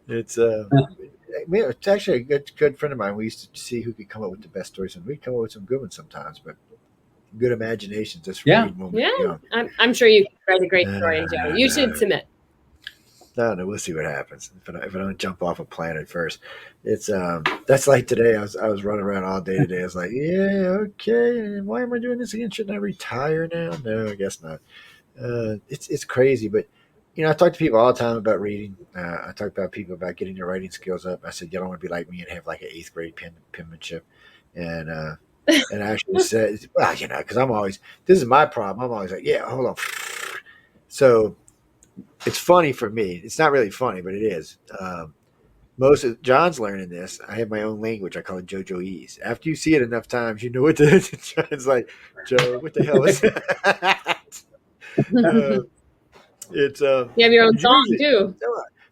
it's actually a good friend of mine. We used to see who could come up with the best stories, and we'd come up with some good ones sometimes. But good imagination, just read when we're young. I'm sure you can write a great story, Joe. You should submit. No, we'll see what happens if I don't jump off a planet first. It's that's like today. I was running around all day today. I was like, yeah, okay. Why am I doing this again? Shouldn't I retire now? No, I guess not. It's crazy, but I talk to people all the time about reading. I talk about people about getting their writing skills up. I said, you don't want to be like me and have like an 8th grade penmanship, and I actually said, well, because this is my problem. I'm always like, yeah, hold on. So it's funny for me. It's not really funny, but it is. John's learning this. I have my own language. I call it JoJoese. After you see it enough times, you know what to John's like, Joe, what the hell is that? You have your own song too.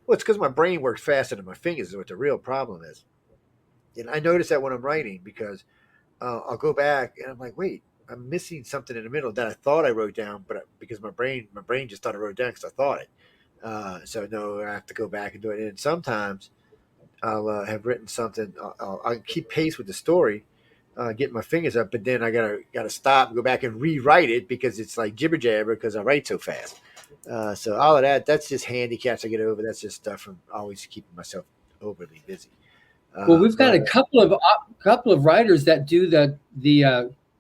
Well, it's because my brain works faster than my fingers is what the real problem is. And I notice that when I'm writing, because I'll go back and I'm like, wait, I'm missing something in the middle that I thought I wrote down, but because my brain just thought I wrote it down because I thought it. So no, I have to go back and do it. And sometimes I'll have written something. I'll keep pace with the story, get my fingers up, but then I gotta stop and go back and rewrite it because it's like jibber jabber because I write so fast. So all of that's just handicaps I get over. That's just stuff from always keeping myself overly busy. Well, we've got a couple of writers that do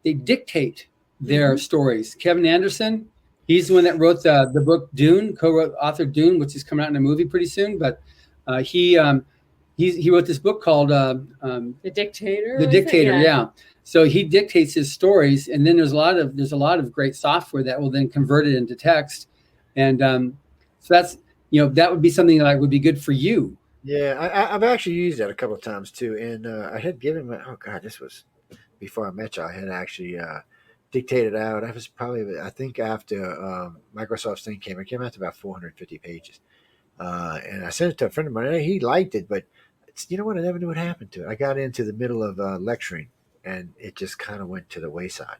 they dictate their stories. Kevin Anderson, he's the one that wrote the book Dune, co-wrote author Dune, which is coming out in a movie pretty soon. But he wrote this book called The Dictator. The Dictator, yeah. So he dictates his stories, and then there's a lot of great software that will then convert it into text, and so that's that would be something that would be good for you. Yeah, I've actually used that a couple of times too, and I had given this was before I met you. I had actually dictated out. I was probably, I think after Microsoft's thing came, it came out to about 450 pages, and I sent it to a friend of mine. And he liked it, but I never knew what happened to it. I got into the middle of lecturing, and it just kind of went to the wayside.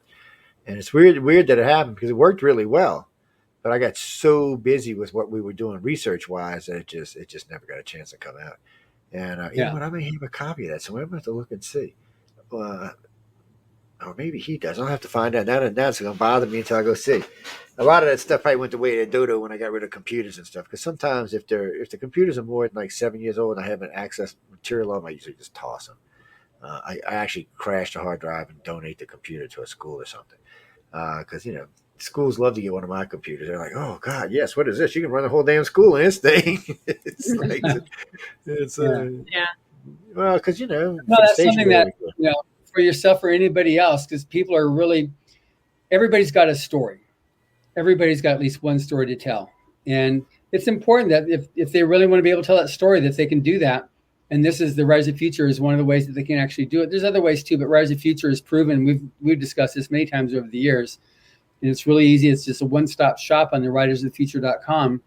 And it's weird that it happened because it worked really well. But I got so busy with what we were doing research-wise that it just never got a chance to come out. And you know what? I may have a copy of that, so I'm going to have to look and see. Or maybe he does. I'll have to find out. Now it's going to bother me until I go see. A lot of that stuff probably went the way to dodo when I got rid of computers and stuff. Because sometimes if the computers are more than like 7 years old and I haven't accessed material on them, I usually just toss them. I actually crash the hard drive and donate the computer to a school or something. because schools love to get one of my computers. They're like, oh God, yes, what is this? You can run the whole damn school in this thing. It's like it's Yeah. well, because No, for the that's something that stationery. for yourself or anybody else, because people are really, everybody's got a story. Everybody's got at least one story to tell, and it's important that if they really want to be able to tell that story, that they can do that. And this is the Rise of Future is one of the ways that they can actually do it. There's other ways too, but Rise of Future is proven. We've discussed this many times over the years, and it's really easy. It's just a one-stop shop on the writersofthefuture.com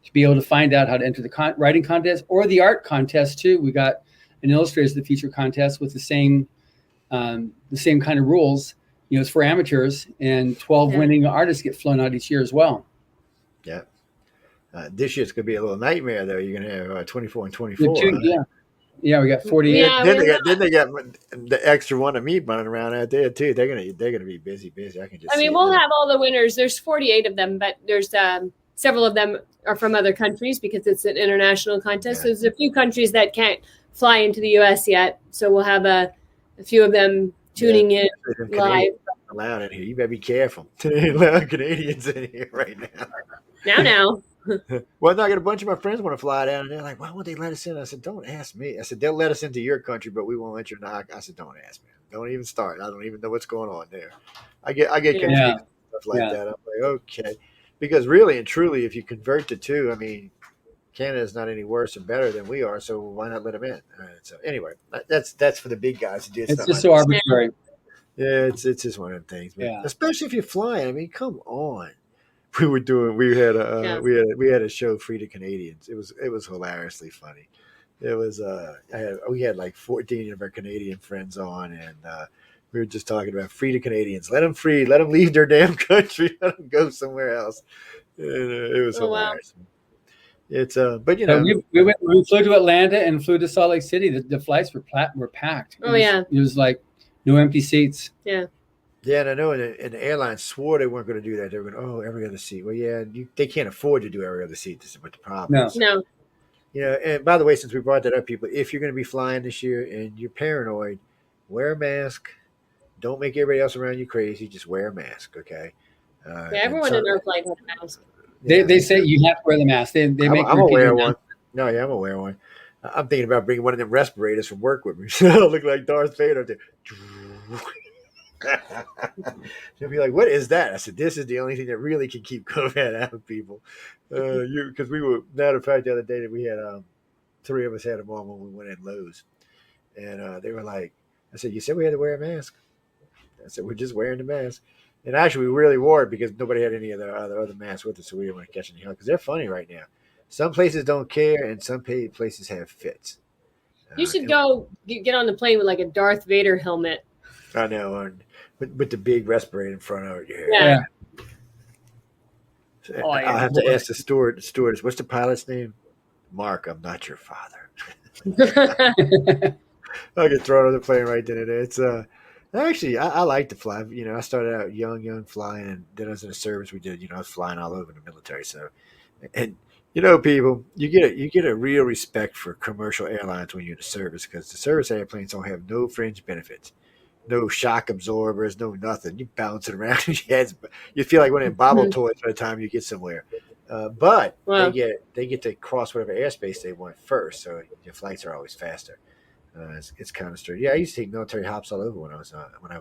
to be able to find out how to enter the writing contest or the art contest too. We got an Illustrators of the Future contest with the same kind of rules. It's for amateurs, and 12 winning artists get flown out each year as well. Yeah. This year's going to be a little nightmare, though. You're going to have 24 and 24. Yeah, we got 48. Yeah, then they got the extra one of me running around out there too. They're gonna be busy. I mean, we'll have all the winners. There's 48 of them, but there's several of them are from other countries because it's an international contest. Yeah. So there's a few countries that can't fly into the U.S. yet. So we'll have a few of them tuning in live. Allowed in here. You better be careful. A lot of Canadians in here right now. Now. Well, I got a bunch of my friends want to fly down, and they're like, "Why won't they let us in?" I said, "Don't ask me." I said, "They'll let us into your country, but we won't let you knock." I said, "Don't ask me. Don't even start. I don't even know what's going on there." I get confused and stuff like that. I'm like, okay, because really and truly, if you convert the two, I mean, Canada's not any worse or better than we are, so why not let them in? So anyway, that's for the big guys to do. It's just so arbitrary. Yeah, it's just one of them things, man. Especially if you're flying. I mean, come on. We had a show, Free to Canadians. It was hilariously funny. It was we had like 14 of our Canadian friends on, and we were just talking about free to Canadians. Let them free. Let them leave their damn country. Let them go somewhere else. And, it was hilarious. Wow. It's but we flew to Atlanta and flew to Salt Lake City. The flights were packed. It was like no empty seats. Yeah, and I know, and the airlines swore they weren't going to do that. They were going, every other seat. Well, yeah, they can't afford to do every other seat. This is what the problem is. No. And by the way, since we brought that up, people, if you're going to be flying this year and you're paranoid, wear a mask. Don't make everybody else around you crazy. Just wear a mask, okay? Everyone in our flight has a mask. They say you have to wear the mask. They make I'm gonna wear one. No, yeah, I'm gonna wear one. I'm thinking about bringing one of them respirators from work with me. So I look like Darth Vader there. They'll be like, "What is that?" I said, "This is the only thing that really can keep COVID out of people." Because we were, matter of fact, the other day that we had 3 of us had them on when we went in Lowe's, and they were like, "I said, you said we had to wear a mask." I said, "We're just wearing the mask." And actually, we really wore it because nobody had any of the other masks with us, so we didn't want to catch any hell. Because they're funny right now. Some places don't care, and some places have fits. You should go get on the plane with like a Darth Vader helmet. I know, with the big respirator in front of your hair. Yeah. So I'll have to ask the stewardess, what's the pilot's name? Mark, I'm not your father. I'll get thrown on the plane right then and there. It's actually, I like to fly. I started out young flying, and then I was in the service. We did, I was flying all over the military. So, and people, you get a real respect for commercial airlines when you're in the service, because the service airplanes don't have no fringe benefits, no shock absorbers, no nothing. You bounce it around your heads. You feel like one of them bobble toys by the time you get somewhere. But they get to cross whatever airspace they want first, so your flights are always faster. It's kind of strange. Yeah, I used to take military hops all over when I was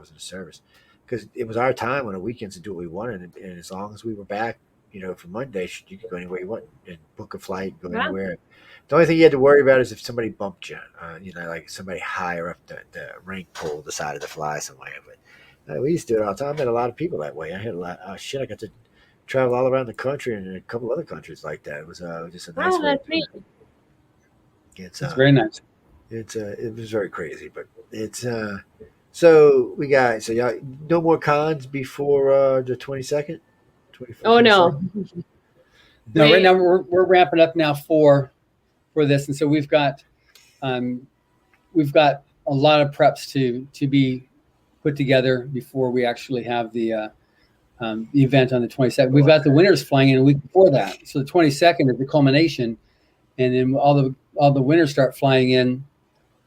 in the service, because it was our time on the weekends to do what we wanted, and as long as we were back, for Monday, you could go anywhere you want and book a flight, go anywhere. The only thing you had to worry about is if somebody bumped you, like somebody higher up the rank pole decided to fly somewhere. But we used to do it all the time. I met a lot of people that way. I had a lot. I got to travel all around the country and a couple other countries like that. It was just a nice way. That's neat. It's very nice. It was very crazy, but it's so we got y'all no more cons before the 22nd. Oh no. No, right now we're wrapping up now for this, and so we've got a lot of preps to be put together before we actually have the event on the 22nd. We've got the winners flying in a week before that, so the 22nd is the culmination, and then all the winners start flying in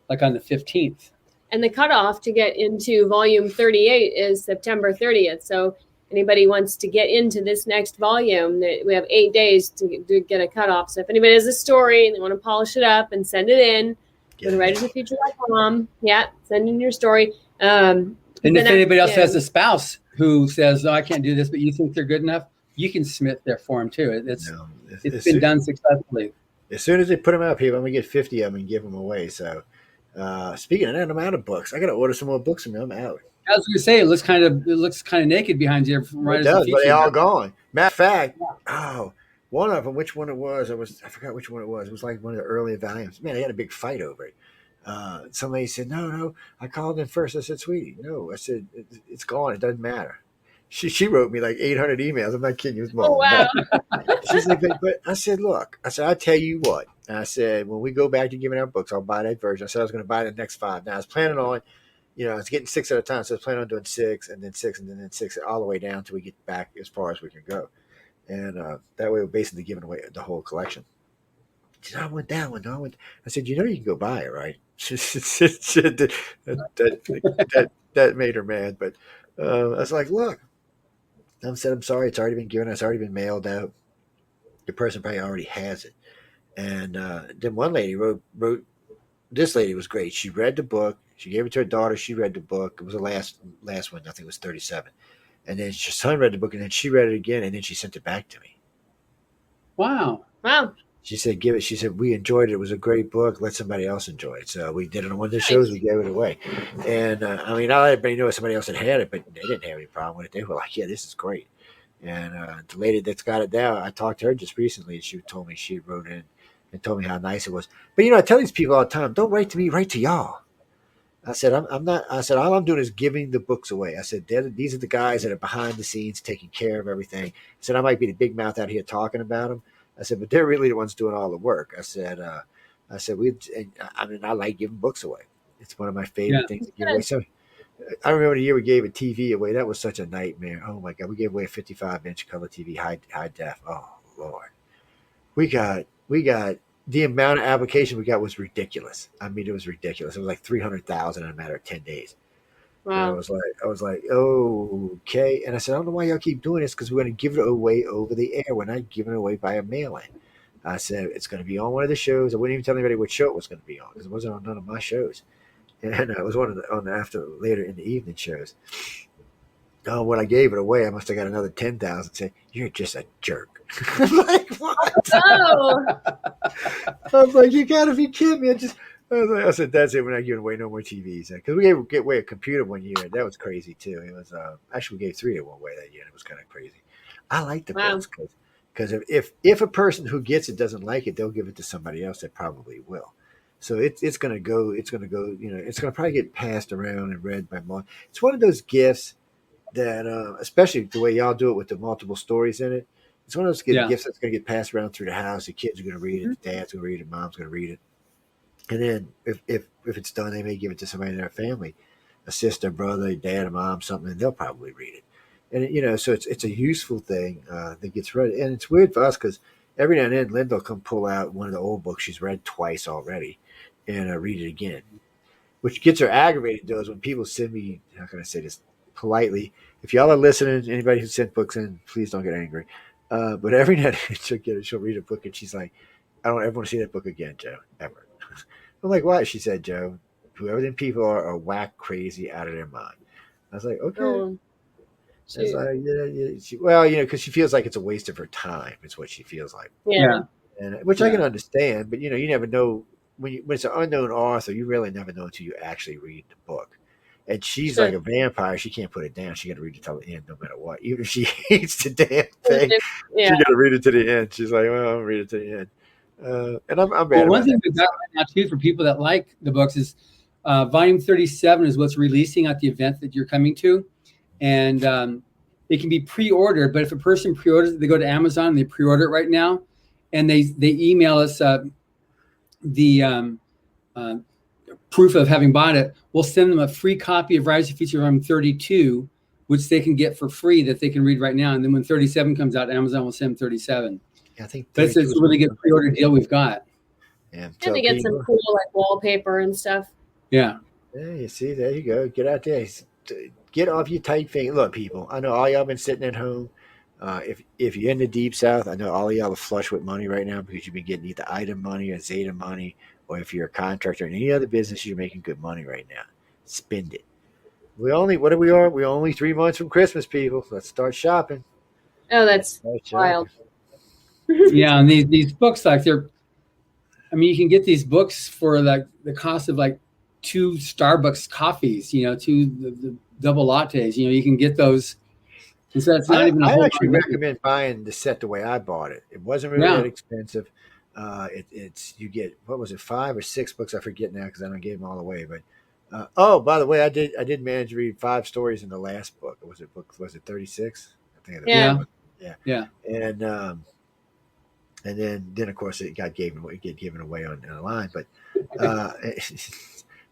like on the 15th. And the cutoff to get into volume 38 is September 30th. So anybody wants to get into this next volume, we have 8 days to get a cutoff. So if anybody has a story and they want to polish it up and send it in, go to writersoffuture.com. Yeah, send in your story. And if anybody else has a spouse who says, "No, I can't do this," but you think they're good enough, you can submit their form too. It's been done successfully. As soon as they put them out, people, I'm gonna get 50 of them and give them away. So, speaking of that, I'm out of books. I gotta order some more books from them. I'm out. I was going to say, it looks kind of naked behind you. It does, but they all gone. Matter of fact, one of them, which one it was? I forgot which one it was. It was like one of the earlier volumes. Man, they had a big fight over it. Somebody said, no, I called in first. I said, sweetie, no. I said, it's gone. It doesn't matter. She wrote me like 800 emails. I'm not kidding you. Oh, wow. She's like, but I said, look, I'll tell you what. I said, when we go back to giving out books, I'll buy that version. I said I was going to buy the next 5. Now I was planning on, I was getting 6 at a time. So I was planning on doing 6 and then 6 and then 6 all the way down until we get back as far as we can go. And that way we're basically giving away the whole collection. She said, I want that one. I said, you can go buy it, right? That made her mad. But I was like, look, I said, I'm sorry. It's already been given. It's already been mailed out. The person probably already has it. And then one lady wrote, this lady was great. She read the book. She gave it to her daughter. She read the book. It was the last one. I think it was 37. And then her son read the book, and then she read it again, and then she sent it back to me. Wow. She said, give it. She said, we enjoyed it. It was a great book. Let somebody else enjoy it. So we did it on one of the shows. We gave it away. And not everybody knew somebody else had had it, but they didn't have any problem with it. They were like, yeah, this is great. And the lady that's got it now, I talked to her just recently, and she told me she wrote in and told me how nice it was. But, I tell these people all the time, don't write to me, write to y'all. I said, I'm not. I said, all I'm doing is giving the books away. I said, these are the guys that are behind the scenes taking care of everything. I said, I might be the big mouth out here talking about them. I said, but they're really the ones doing all the work. I said, I like giving books away. It's one of my favorite things to give away. So I remember the year we gave a TV away. That was such a nightmare. Oh my God. We gave away a 55-inch color TV, high def. Oh Lord. We got the amount of application we got was ridiculous. I mean, it was ridiculous. It was like 300,000 in a matter of 10 days. Wow. And I was like, okay. And I said, I don't know why y'all keep doing this, because we're going to give it away over the air. We're not giving it away by a mail-in. I said, it's going to be on one of the shows. I wouldn't even tell anybody what show it was going to be on, because it wasn't on none of my shows. And it was one of the later in the evening shows. Oh, when I gave it away, I must have got another 10,000 saying, you're just a jerk. I'm like, what? Oh. I was like, you got to be kidding me. I said, that's it. We're not giving away no more TVs. Because we gave away a computer one year. That was crazy, too. It was actually, we gave 3 of one away that year. It was kind of crazy. I like the books because if a person who gets it doesn't like it, they'll give it to somebody else that probably will. So it's going to go, it's going to probably get passed around and read by more. It's one of those gifts that, especially the way y'all do it with the multiple stories in it, it's one of those gifts that's going to get passed around through the house. The kids are going to read it. The dad's going to read it. Mom's going to read it. And then if it's done, they may give it to somebody in their family, a sister, brother, a dad, a mom, something, and they'll probably read it. And, so it's a useful thing that gets read. And it's weird for us because every now and then Linda will come pull out one of the old books she's read twice already and read it again, which gets her aggravated, though, is when people send me, how can I say this politely? If y'all are listening, anybody who sent books in, please don't get angry. But every now and then she'll read a book and she's like, I don't ever want to see that book again, Joe, ever. I'm like, why? She said, Joe, whoever them people are whack crazy out of their mind. I was like, okay. I was like, because she feels like it's a waste of her time. It's what she feels like. Yeah. And which I can understand, but you never know when it's an unknown author. You really never know until you actually read the book. And she's like a vampire. She can't put it down. She got to read it till the end, no matter what. Even if she hates the damn thing, she got to read it to the end. She's like, well, I'll read it to the end. And I'm bad. Well, one thing we've got right now too for people that like the books is volume 37 is what's releasing at the event that you're coming to, and it can be pre-ordered. But if a person pre-orders, they go to Amazon and they pre-order it right now, and they email us the proof of having bought it. We'll send them a free copy of Rise of Future Volume 32, which they can get for free that they can read right now. And then when 37 comes out, Amazon will send them 37. I think that's a really good pre-order deal we've got. And they get some cool like wallpaper and stuff. Yeah. Yeah, you see, there you go. Get out there. get off your tight thing. Look, people, I know all y'all been sitting at home. If you're in the deep south, I know all of y'all are flush with money right now because you've been getting either item money or Zeta money, or if you're a contractor in any other business, you're making good money right now. Spend it. What are we are? We're only 3 months from Christmas, people. Let's start shopping. Oh, that's Start wild. shopping. Yeah, and these books, like they're, I mean, you can get these books for like the cost of like 2 Starbucks coffees, you know, the double lattes. You know, you can get those. And so it's not even a I whole actually lot of money. recommend buying the set the way I bought it. It wasn't really Yeah. that expensive. It's you get what was it 5 or 6 books? I forget now because I don't give them all away. But oh, by the way, I did manage to read 5 stories in the last book. Was it 36? I think that Yeah. was. Yeah. Yeah. And then of course it got given away on the line. But uh,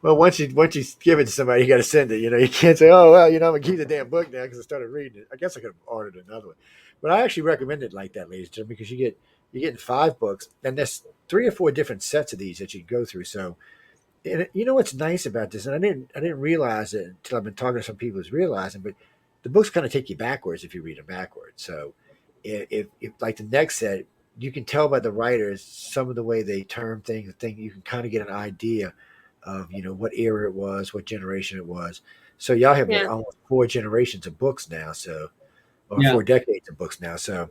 well, once you give it to somebody, you got to send it. You know, you can't say, "Oh, well, you know, I'm gonna keep the damn book now because I started reading it." I guess I could have ordered another one, but I actually recommend it like that, ladies and gentlemen, because you're getting 5 books, and there's 3 or 4 different sets of these that you can go through. So, and you know what's nice about this, and I didn't realize it until I've been talking to some people who's realizing, but the books kind of take you backwards if you read them backwards. So, if like the next set, you can tell by the writers some of the way they term things. You can kind of get an idea of what era it was, what generation it was. So y'all have Yeah. almost 4 generations of books now. So or Yeah. 4 decades of books now. So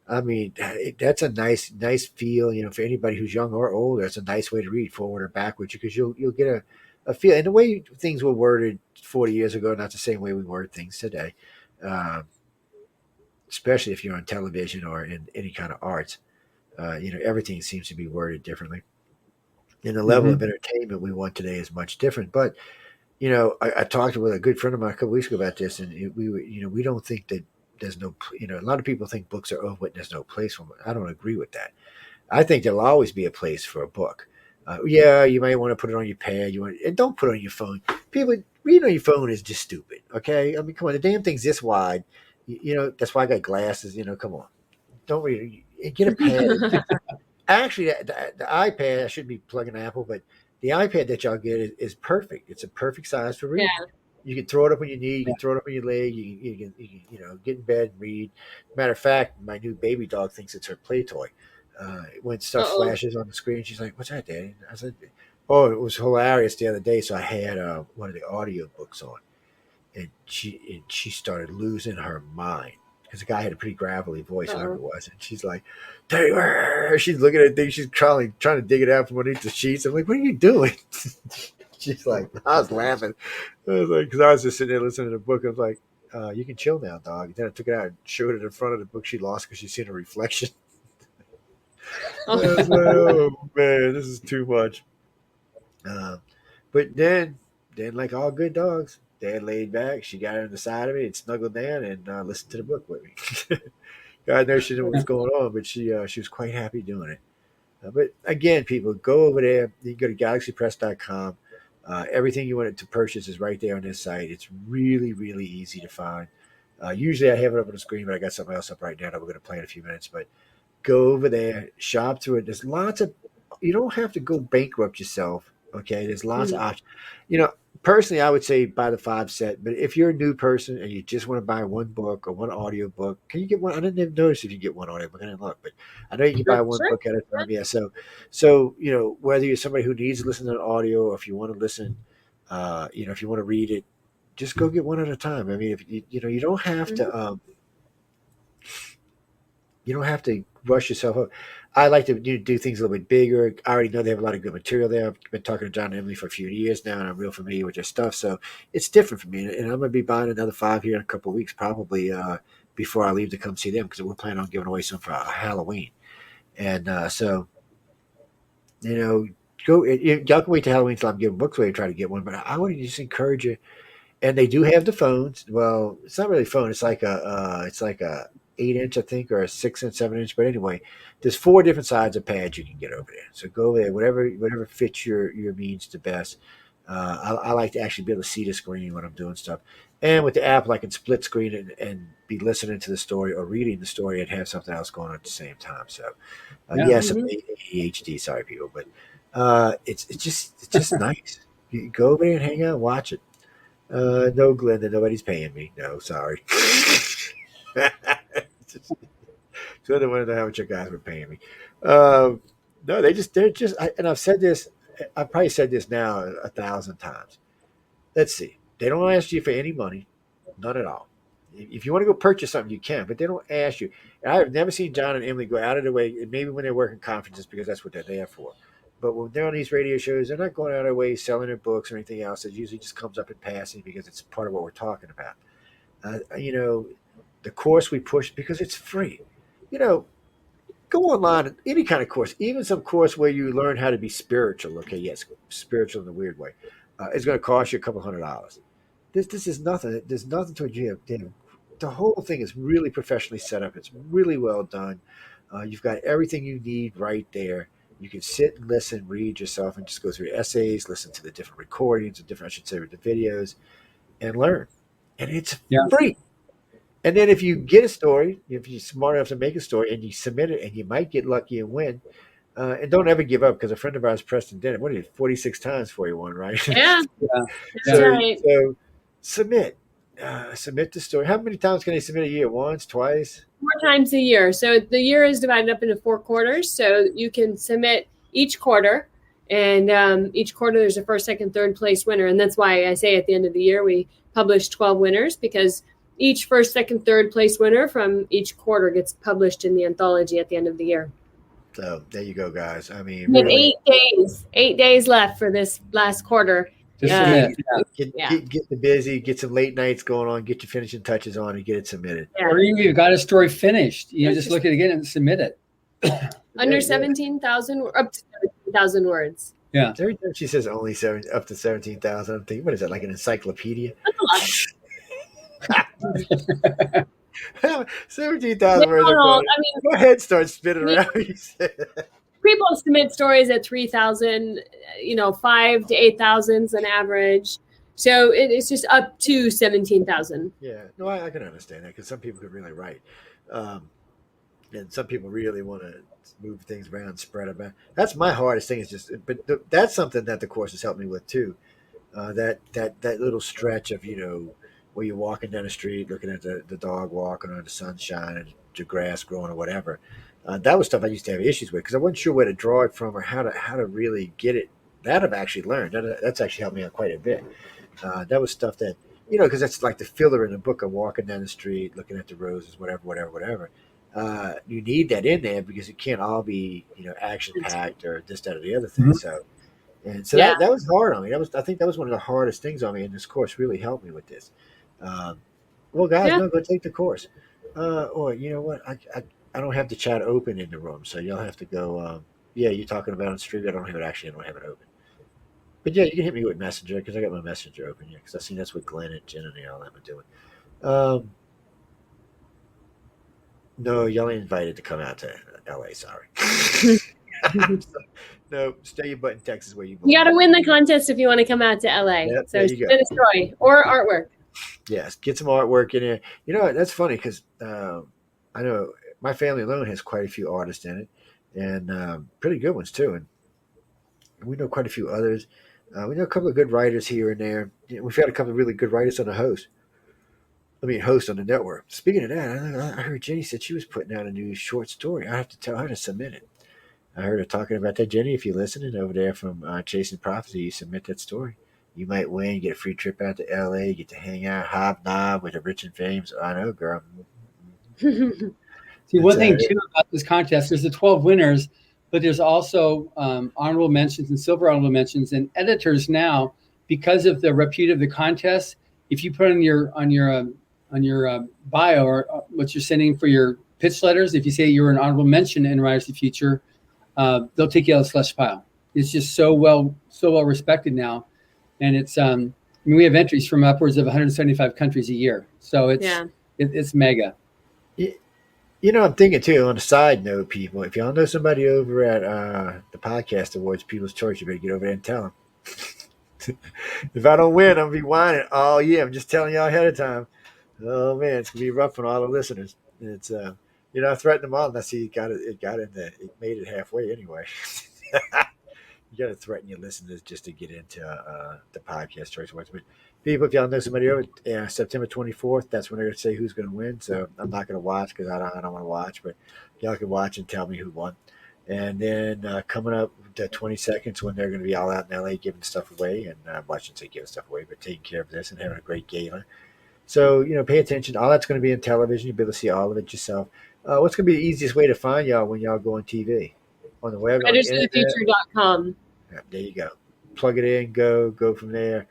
I mean, that's a nice feel. For anybody who's young or older, it's a nice way to read forward or backwards because you'll get a feel. And the way things were worded 40 years ago, not the same way we word things today. Um, Especially if you're on television or in any kind of arts, everything seems to be worded differently. And the level of Mm-hmm. entertainment we want today is much different. But I talked with a good friend of mine a couple weeks ago about this, and we don't think that there's no, a lot of people think books are over, but there's no place for them. I don't agree with that. I think there'll always be a place for a book. Yeah, you might want to put it on your pad. And don't put it on your phone. People reading on your phone is just stupid. Okay, I mean, come on, the damn thing's this wide. That's why I got glasses. Come on, don't read it. Get a pad. Actually, the iPad, I should be plugging Apple, but the iPad that y'all get is perfect. It's a perfect size for Yeah. reading. You can throw it up on your knee. You can throw it up on your leg. You can get in bed and read. Matter of fact, my new baby dog thinks it's her play toy. When stuff Uh-oh. flashes on the screen, she's like, "What's that, Daddy?" I said, "Oh, it was hilarious the other day." So I had one of the audio books on, and she started losing her mind because the guy had a pretty gravelly voice, whoever it was, and she's like, she's looking at things, she's trying to dig it out from underneath the sheets. I'm like, "What are you doing?" She's like, I was laughing. I was like, because I was just sitting there listening to the book. I was like, "You can chill now, dog." Then I took it out and showed it in front of the book she lost because she's seen a reflection. I was like, "Oh man, this is too much." Uh, but then, like all good dogs, Dad laid back. She got on the side of me and snuggled down and listened to the book with me. God knows she knew what was going on, but she was quite happy doing it. But again, people, go over there. You can go to galaxypress.com. Everything you wanted to purchase is right there on this site. It's really, really easy to find. Usually I have it up on the screen, but I got something else up right now that we're going to play in a few minutes. But go over there, shop through it. There's lots of, you don't have to go bankrupt yourself. Okay. There's lots of options. Personally, I would say buy the 5 set, but if you're a new person and you just want to buy one book or one audio book, can you get one? I didn't even notice if you get one audio book. I didn't look, but I know you can buy one Sure. book at a time. Yeah. So, whether you're somebody who needs to listen to an audio or if you want to listen, if you want to read it, just go get one at a time. I mean, if you don't have to, you don't have to rush yourself up. I like to do things a little bit bigger. I already know they have a lot of good material there. I've been talking to John and Emily for a few years now, and I'm real familiar with their stuff. So it's different for me. And I'm going to be buying another 5 here in a couple of weeks, probably before I leave to come see them because we're planning on giving away some for Halloween. And so, y'all can wait till Halloween until I'm giving books away to try to get one. But I would just encourage you. And they do have the phones. Well, it's not really a phone. It's like a 8 inch, I think, or a 6 inch, 7 inch. But anyway, there's 4 different sides of pads you can get over there. So go over there, whatever fits your means the best. I like to actually be able to see the screen when I'm doing stuff. And with the app, I can split screen and be listening to the story or reading the story and have something else going on at the same time. So yes, I'm ADHD. Sorry, people, but it's just nice. You go over there and hang out, and watch it. No, Glenda, nobody's paying me. No, sorry. So I want to know how much you guys were paying me. Um, no, they're just, and I've said this, I've probably said this now 1,000 times. Let's see. They don't ask you for any money, none at all. If you want to go purchase something, you can, but they don't ask you. And I have never seen John and Emily go out of their way, and maybe when they're working conferences because that's what they're there for. But when they're on these radio shows, they're not going out of their way selling their books or anything else. It usually just comes up in passing because it's part of what we're talking about. The course we push because it's free. You know, go online, any kind of course, even some course where you learn how to be spiritual. Okay, yes, spiritual in a weird way. It's going to cost you a couple $100. This is nothing. There's nothing to it. The whole thing is really professionally set up. It's really well done. You've got everything you need right there. You can sit and listen, read yourself, and just go through essays, listen to the different recordings, I should say, the videos, and learn. And it's Yeah. free. And then if you get a story, if you're smart enough to make a story and you submit it, and you might get lucky and win. And don't ever give up because a friend of ours, Preston, did it. What did he? 46 times for you won, right? Yeah, Yeah. that's right. So submit. Submit the story. How many times can they submit a year? Once, twice? 4 times a year. So the year is divided up into 4 quarters. So you can submit each quarter, and each quarter there's a first, second, third place winner. And that's why I say at the end of the year we publish 12 winners, because each first, second, third place winner from each quarter gets published in the anthology at the end of the year. So there you go, guys. I mean, We have really, 8 days left for this last quarter. Just Yeah. submit. Yeah. get busy, get some late nights going on, get your finishing touches on, and get it submitted. Yeah. Or you've got a story finished. Just look at it again and submit it. Under 17,000, up to 17,000 words. Yeah. Every time she says only up to 17,000, I'm thinking, what is that, like an encyclopedia? That's a lot. 17,000 words. I mean, Go ahead, start spinning around. people submit stories at 3,000, 5 to 8,000 is an average. So it's just up to 17,000. Yeah, no, I can understand that because some people could really write. And some people really want to move things around, spread them out. That's my hardest thing that's something that the course has helped me with too. That little stretch of, where you're walking down the street, looking at the dog walking or the sun shining, the grass growing or whatever. That was stuff I used to have issues with because I wasn't sure where to draw it from or how to really get it. That I've actually learned. That's actually helped me out quite a bit. That was stuff that, because that's like the filler in the book of walking down the street, looking at the roses, whatever. You need that in there because it can't all be, action packed or this, that, or the other thing. Mm-hmm. So that was hard on me. I think that was one of the hardest things on me, and this course really helped me with this. Well, guys, no, go take the course. Or you know what? I don't have the chat open in the room, so you'll have to go. You're talking about on stream. I don't have it open. But yeah, you can hit me with Messenger because I got my Messenger open here because I seen that's what Glenn and Jen and all them are doing. No, y'all ain't invited to come out to LA. Sorry. No, stay your butt in Texas where you belong. You got to win the contest if you want to come out to LA. Yep, so submit a story or artwork. Yes, get some artwork in there. That's funny because I know my family alone has quite a few artists in it, and pretty good ones too. And we know quite a few others. We know a couple of good writers here and there. We've had a couple of really good writers on the host on the network. Speaking of that, I heard Jenny said she was putting out a new short story. I have to tell her to submit it. I heard her talking about that. Jenny, if you're listening over there from Chasing Prophecy, you submit that story. You might win. You get a free trip out to LA. You get to hang out, hobnob with the rich and famous. I know, girl. See, one thing too about this contest, there's the 12 winners, but there's also honorable mentions and silver honorable mentions, and editors now, because of the repute of the contest. If you put on your bio or what you're sending for your pitch letters, if you say you're an honorable mention in Writers of the Future, they'll take you out of the slush pile. It's just so well respected now, and it's we have entries from upwards of 175 countries a year, so it's mega. I'm thinking too, on a side note, people, if y'all know somebody over at the Podcast Awards, People's Choice, you better get over there and tell them. If I don't win, I'm going to be whining all year. I'm just telling y'all ahead of time. Oh, man, it's going to be rough on all the listeners. It's, I threatened them all, and I see it made it halfway anyway. You got to threaten your listeners just to get into the Podcast Choice Awards. But People, if y'all know somebody over September 24th, that's when they're going to say who's going to win. So I'm not going to watch because I don't want to watch, but y'all can watch and tell me who won. And then coming up the 22nd when they're going to be all out in LA giving stuff away, and watching say giving stuff away, but taking care of this and having a great gala. So, pay attention. All that's going to be in television. You'll be able to see all of it yourself. What's going to be the easiest way to find y'all when y'all go on TV? On the web, on the internet? WritersOfTheFuture.com. Yeah, there you go. Plug it in, go from there.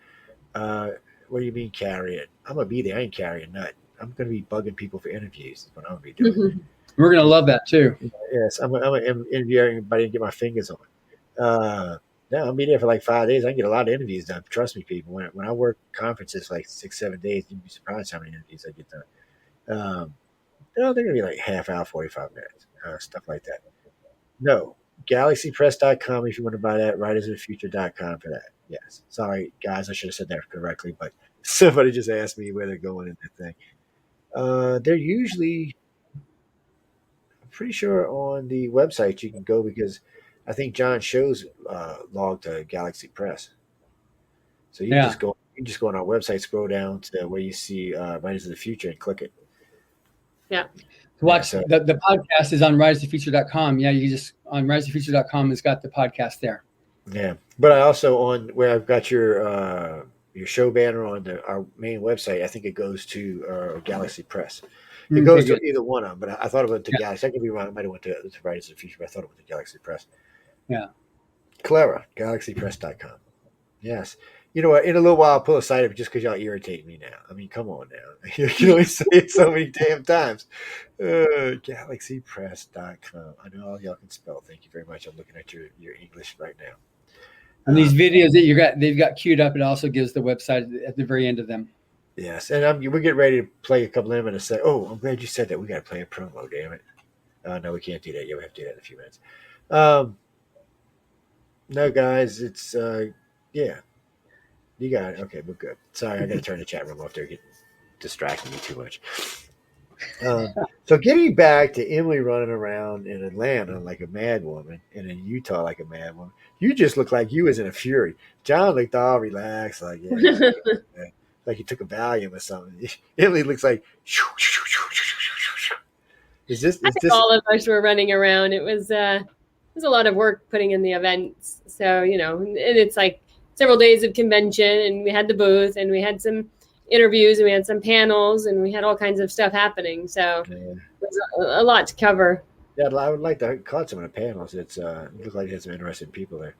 What do you mean carry it? I'm going to be there. I ain't carrying nut. I'm going to be bugging people for interviews. That's what I'm going to be doing. We're going to love that too. Yes, I'm going to interview everybody and get my fingers on. No, I'll be there for like 5 days. I can get a lot of interviews done. Trust me, people. When I work conferences for like 6-7 days, you'd be surprised how many interviews I get done. They're going to be like half hour, 45 minutes, stuff like that. No, galaxypress.com if you want to buy that. Writersofthefuture.com for that. Yes. Sorry, guys, I should have said that correctly, but somebody just asked me where they're going in that thing. They're usually, I'm pretty sure on the website you can go because I think John shows logged to Galaxy Press. So you just go on our website, scroll down to where you see Writers of the Future and click it. Yeah. To watch the podcast is on writersofthefuture.com. Yeah, you just on writersofthefuture.com has got the podcast there. Yeah, but I also on where I've got your show banner on our main website. I think it goes to Galaxy Press. It goes to either one of them, but I thought it went to Galaxy. I could be wrong. It might have went to Writers of the Future, but I thought it went to Galaxy Press. Yeah. Clara, galaxypress.com. Yes. You know what? In a little while, I'll pull a site up just because y'all irritate me now. I mean, come on now. You can only say it so many damn times. Galaxypress.com. I know all y'all can spell. Thank you very much. I'm looking at your English right now. And these videos that they've got queued up. It also gives the website at the very end of them. Yes, and we're getting ready to play a couple of them and say, "Oh, I'm glad you said that. We got to play a promo. Damn it! No, we can't do that. Yeah, we have to do that in a few minutes." No, guys, it's yeah. You got it. Okay, we're good. Sorry, I got to turn the chat room off. They're getting distracting me too much. So getting back to Emily running around in Atlanta like a mad woman and in Utah like a mad woman, you just look like you was in a fury. John looked all relaxed, like like he took a Valium or something. Emily looks like. Is this? All of us were running around. It was a lot of work putting in the events. So and it's like several days of convention, and we had the booth, and we had some interviews, and we had some panels, and we had all kinds of stuff happening. So it was a lot to cover. Yeah, I would like to caught some of the panels. It looked like there's some interesting people there.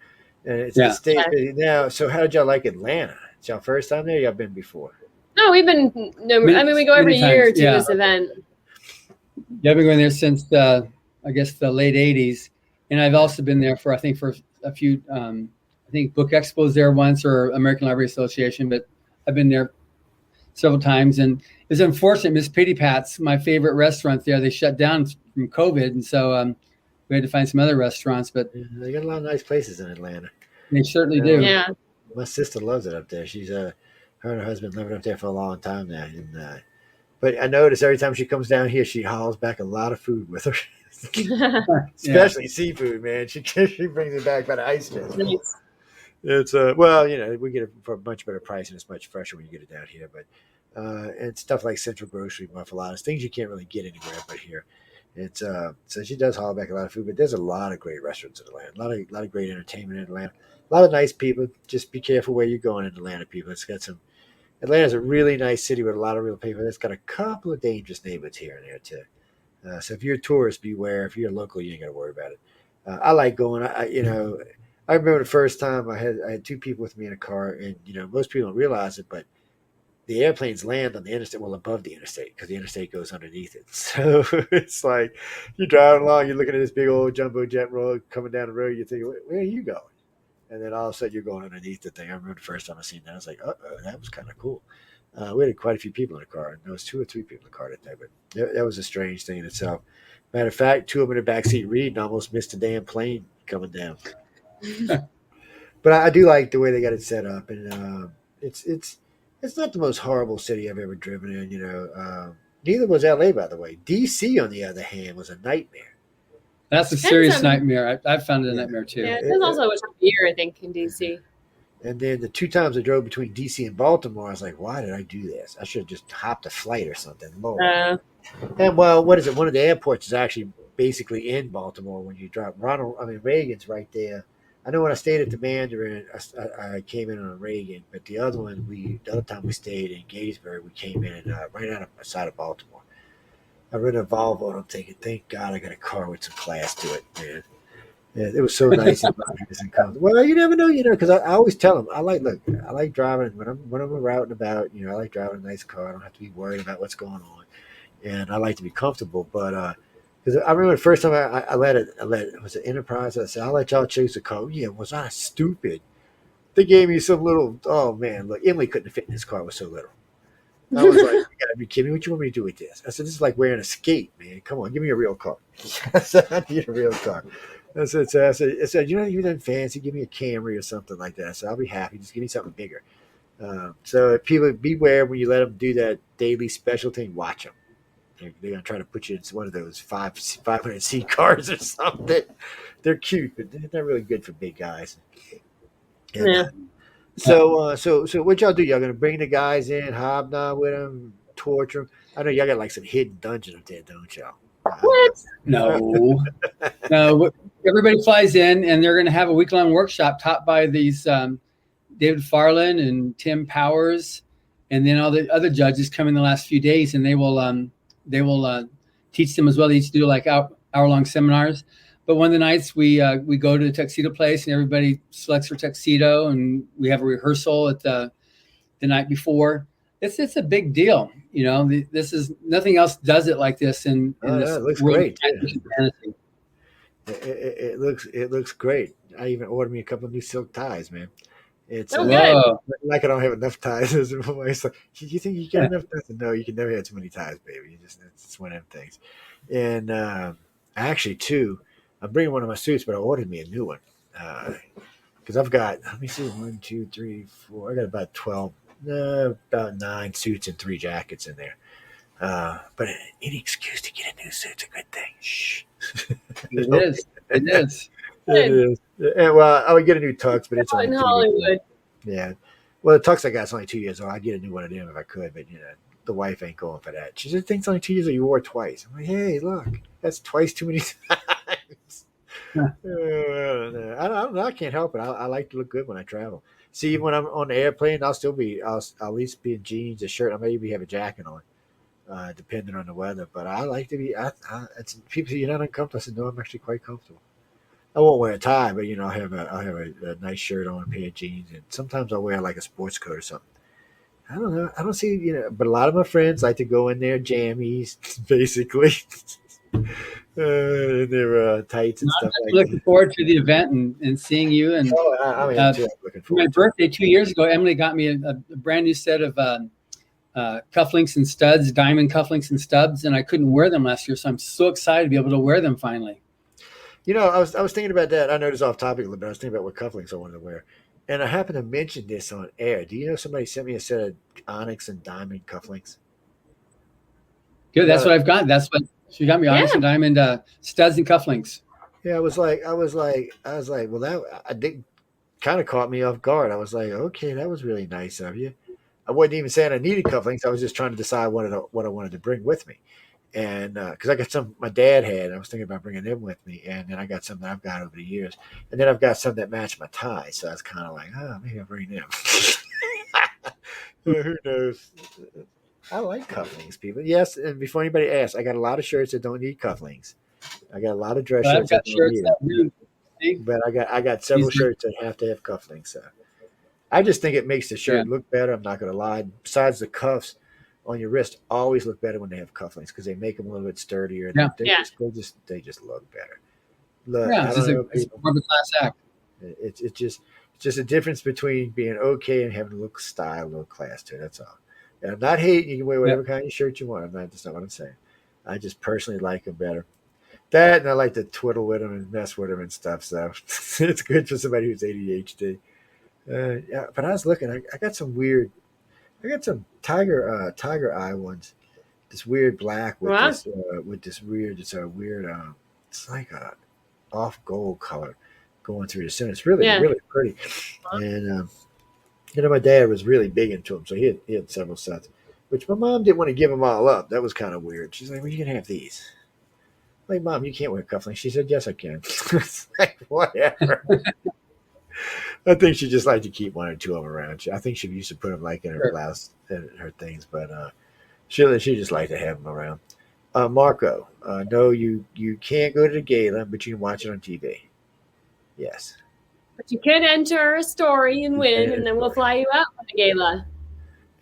And it stays busy now. So how did y'all like Atlanta? It's y'all first time there? Y'all been before? No, we've been. we go every year to this event. Yeah, I've been going there since the late '80s, and I've also been there for a few. I think Book Expo's there once, or American Library Association, but I've been there several times. And it's unfortunate, Miss Pity Pat's, my favorite restaurant there, they shut down from COVID, and so we had to find some other restaurants. But they got a lot of nice places in Atlanta. They certainly do. Yeah. My sister loves it up there. She's her and her husband living up there for a long time now. And but I notice every time she comes down here, she hauls back a lot of food with her. Especially seafood, man. She brings it back by the ice chest. Nice. It's we get it for a much better price and it's much fresher when you get it down here. But and stuff like Central Grocery, Muffaladas, things you can't really get anywhere but here. It's so she does haul back a lot of food, but there's a lot of great restaurants in Atlanta, a lot of great entertainment in Atlanta, a lot of nice people. Just be careful where you're going in Atlanta, people. Atlanta's a really nice city with a lot of real people. It's got a couple of dangerous neighborhoods here and there too. So if you're a tourist, beware. If you're a local, you ain't got to worry about it. I like going. I remember the first time I had two people with me in a car, and most people don't realize it, but the airplanes land on the interstate, above the interstate, because the interstate goes underneath it. So it's like you're driving along, you're looking at this big old jumbo jet road coming down the road. You think, where are you going? And then all of a sudden you're going underneath the thing. I remember the first time I seen that, I was like, that was kind of cool. We had quite a few people in the car, and there was 2 or 3 people in the car that day, but that was a strange thing in itself. Matter of fact, 2 of them in the backseat reading almost missed a damn plane coming down. But I do like the way they got it set up, and it's not the most horrible city I've ever driven in. Neither was LA, by the way. DC, on the other hand, was a nightmare. That's a serious nightmare. I've found it a nightmare too. Yeah, there's also a time of year, I think, in DC. And then the 2 times I drove between DC and Baltimore, I was like, why did I do this? I should have just hopped a flight or something. Lord. And well, what is it? One of the airports is actually basically in Baltimore when you drive. Reagan's right there. I know when I stayed at the Mandarin, I came in on Reagan, but the other one, the other time we stayed in Gettysburg, we came in right outside of Baltimore. I rented a Volvo, and I'm thinking, thank God I got a car with some class to it, man. Yeah, it was so nice and comfortable. Well, you never know, because I always tell them I like driving when I'm out and about. I like driving a nice car. I don't have to be worried about what's going on, and I like to be comfortable. But because I remember the first time I let it was an Enterprise. I said I'll let y'all choose the car. Yeah, was I stupid? They gave me some little. Oh man, look, Emily couldn't fit in this car. It was so little. I was like, you gotta be kidding me. What you want me to do with this? I said, this is like wearing a skate, man. Come on, give me a real car. I said, I need a real car. I said, you're not fancy. Give me a Camry or something like that. I said, I'll be happy. Just give me something bigger. So people beware when you let them do that daily special thing. Watch them. They're going to try to put you in one of those 500 seat cars or something. They're cute, but they're not really good for big guys. And, Yeah. So what y'all do? Y'all gonna bring the guys in, hobnob with them, torture them? I know y'all got like some hidden dungeon up there, don't y'all? What? No, no. Everybody flies in, and they're going to have a week-long workshop taught by these David Farland and Tim Powers, and then all the other judges come in the last few days, and they will teach them as well. They each do like hour-long seminars. But one of the nights we go to the tuxedo place, and everybody selects their tuxedo, and we have a rehearsal at the night before. It's a big deal, This is nothing else does it like this in this. It looks world great. of fantasy. It looks great. I even ordered me a couple of new silk ties, man. It's Oh, good. like I don't have enough ties. It's like, you think you got enough ties? No, you can never have too many ties, baby. It's one of them things. And actually, too, I'm bringing one of my suits, but I ordered me a new one because I've got. Let me see, 1, 2, 3, 4. I got about 12, about 9 suits and 3 jackets in there. But any excuse to get a new suit's a good thing. Shh. It is. It is. It is. And, well, I would get a new tux, but it's only In 2 years Hollywood. old. Yeah. Well, the tux I got is only 2 years old. I'd get a new one of them if I could, but the wife ain't going for that. She said, "Thing's only 2 years old. You wore it twice." I'm like, "Hey, look, that's twice too many times." I don't know. I can't help it. I like to look good when I travel. See, when I'm on the airplane, I'll at least be in jeans, a shirt. I maybe have a jacket on, depending on the weather. But I like to be. It's people say you're not uncomfortable. I said, no, I'm actually quite comfortable. I won't wear a tie, but I'll have a nice shirt on, a pair of jeans, and sometimes I'll wear like a sports coat or something. I don't know. I don't see but a lot of my friends like to go in their jammies, basically, in their tights and stuff like Looking that. forward to the event and seeing you. And Oh, I am too. I'm looking for my forward to it. birthday 2 years ago, Emily got me a brand new set of cufflinks and studs, diamond cufflinks and studs, and I couldn't wear them last year, so I'm so excited to be able to wear them finally. I was thinking about that. I know it's off topic a little bit. I was thinking about what cufflinks I wanted to wear. And I happened to mention this on air. Do you know somebody sent me a set of onyx and diamond cufflinks? Good. That's what I've got. That's what she got me, onyx and diamond studs and cufflinks. Yeah, I was like, well, that did kind of caught me off guard. I was like, okay, that was really nice of you. I wasn't even saying I needed cufflinks. I was just trying to decide what I wanted to bring with me. And because I got some my dad had, I was thinking about bringing them with me, and then I got some that I've got over the years, and then I've got some that match my tie, so I was kind of like, maybe I'll bring them. Who knows? I like cufflinks, people. Yes, and before anybody asks, I got a lot of shirts that don't need cufflinks. I got a lot of dress shirts that don't need them. But I got several shirts that have to have cufflinks. So I just think it makes the shirt look better. I'm not going to lie. Besides the cuffs on your wrist always look better when they have cufflinks because they make them a little bit sturdier. Yeah. They just look better. Look, it's more of a class act. It's just a difference between being okay and having a little style, a little class to it. That's all. And I'm not hating. You can wear whatever kind of shirt you want. That's not what I'm saying. I just personally like them better. That, and I like to twiddle with them and mess with them and stuff. So it's good for somebody who's ADHD. But I was looking. I got some weird. I got some tiger eye ones. This weird black with this weird. It's a weird. It's like a off gold color going through the center. It's really really pretty. And My dad was really big into them, so he had several sets, which my mom didn't want to give them all up. That was kind of weird. She's like, "Well, you can have these." Like, Mom, you can't wear cufflinks. She said, "Yes, I can." It's like, whatever. I think she just liked to keep one or two of them around. I think she used to put them like in her Sure. blouse and her things, but she just liked to have them around. Marco, no, you can't go to the gala, but you can watch it on TV. Yes. But you can enter a story and win, and then we'll And, fly you out for the gala.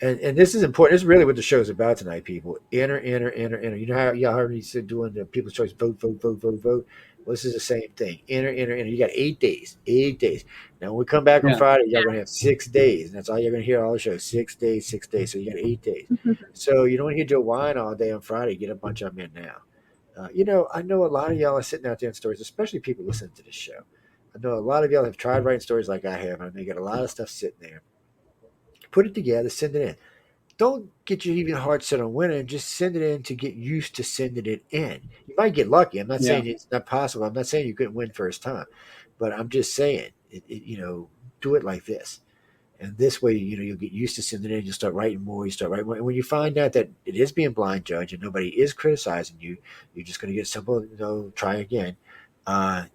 and this is important. This is really what the show's about tonight, people. Enter, enter, enter, enter. You know how y'all heard me said doing the People's Choice vote, vote, vote, vote, vote. Well, this is the same thing. Enter, enter, enter. You got 8 days. 8 days. Now, when we come back on Yeah. Friday, y'all gonna have 6 days, and that's all you're gonna hear all the show. 6 days, 6 days. So you got 8 days. So you don't hear Joe whine all day on Friday. Get a bunch of them in now. I know a lot of y'all are sitting out there in stories, especially people listening to this show. I know a lot of y'all have tried writing stories like I have, and they got a lot of stuff sitting there. Put it together, send it in. Don't get your even heart set on winning. Just send it in to get used to sending it in. You might get lucky. I'm not Yeah. saying it's not possible. I'm not saying you couldn't win first time, but I'm just saying, do it like this. And this way, you'll get used to sending it in. You'll start writing more. You start writing more. And when you find out that it is being blind judged and nobody is criticizing you, you're just going to get simple, try again.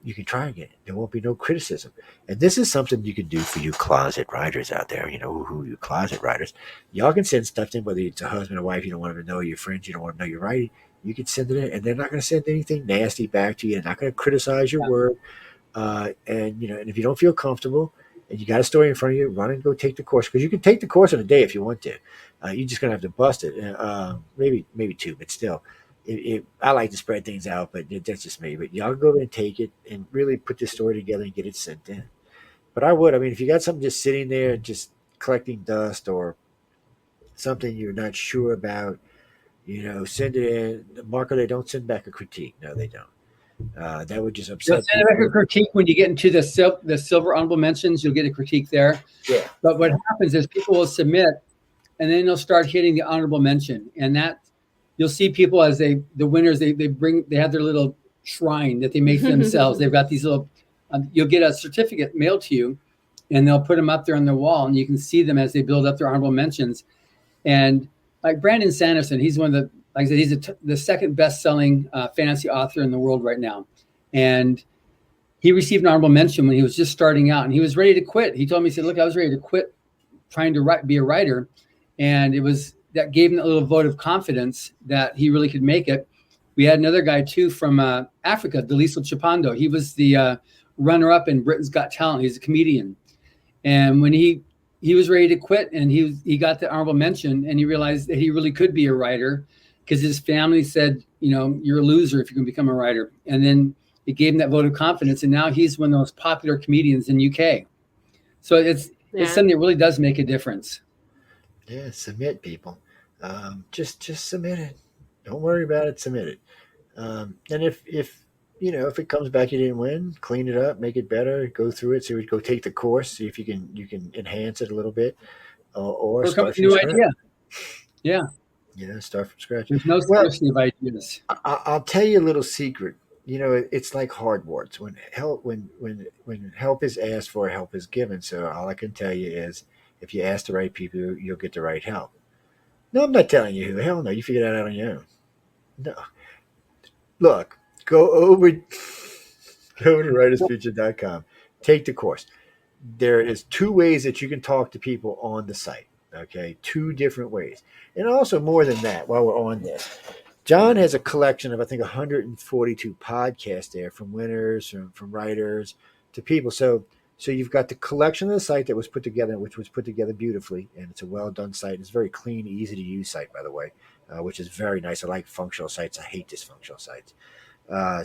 You can try again. There won't be no criticism. And this is something you can do for you closet writers out there. Who you closet writers. Y'all can send stuff in, whether it's a husband or wife, you don't want them to know, your friends, you don't want them to know you're writing. You can send it in, and they're not going to send anything nasty back to you. They're not going to criticize your work. And if you don't feel comfortable and you got a story in front of you, run and go take the course, because you can take the course in a day if you want to. You're just gonna have to bust it. Maybe two, but still, I like to spread things out, but that's just me. But y'all go and take it and really put this story together and get it sent in. But I would. I mean, if you got something just sitting there, just collecting dust, or something you're not sure about, send it in. Marco, they don't send back a critique. No, they don't. That would just You'll upset send back a people. critique when you get into the silver honorable mentions. You'll get a critique there. Yeah. But what happens is people will submit, and then they'll start hitting the honorable mention, and that you'll see people as the winners. They have their little shrine that they make for themselves. They've got these little. You'll get a certificate mailed to you, and they'll put them up there on the wall, and you can see them as they build up their honorable mentions. And like Brandon Sanderson, he's one of the, like I said, he's the second best-selling fantasy author in the world right now. And he received an honorable mention when he was just starting out, and he was ready to quit. He told me, he said, "Look, I was ready to quit trying to be a writer." And that gave him a little vote of confidence that he really could make it. We had another guy too from Africa, Daliso Chipando. He was the runner-up in Britain's Got Talent. He's a comedian. And when he was ready to quit, and he got the honorable mention, and he realized that he really could be a writer, because his family said, "You're a loser if you can become a writer." And then it gave him that vote of confidence, and now he's one of the most popular comedians in UK. So it's something that really does make a difference. Yeah, submit, people. Just submit it. Don't worry about it. Submit it. And if it comes back you didn't win, clean it up, make it better, go through it. So go take the course, see if you can enhance it a little bit, or start from scratch. Idea. Yeah. Yeah, start from scratch. There's no scarcity of ideas. I'll tell you a little secret. It's like Hogwarts. When help is asked for, help is given. So all I can tell you is, if you ask the right people, you'll get the right help. No, I'm not telling you who. Hell no, you figure that out on your own. No. Look, go over to writersfuture.com. Take the course. There is 2 ways that you can talk to people on the site. Okay, 2 different ways. And also more than that, while we're on this, John has a collection of, I think, 142 podcasts there, from winners, from writers to people. So you've got the collection of the site that was put together, which was put together beautifully, and it's a well-done site. It's a very clean, easy-to-use site, by the way, which is very nice. I like functional sites. I hate dysfunctional sites.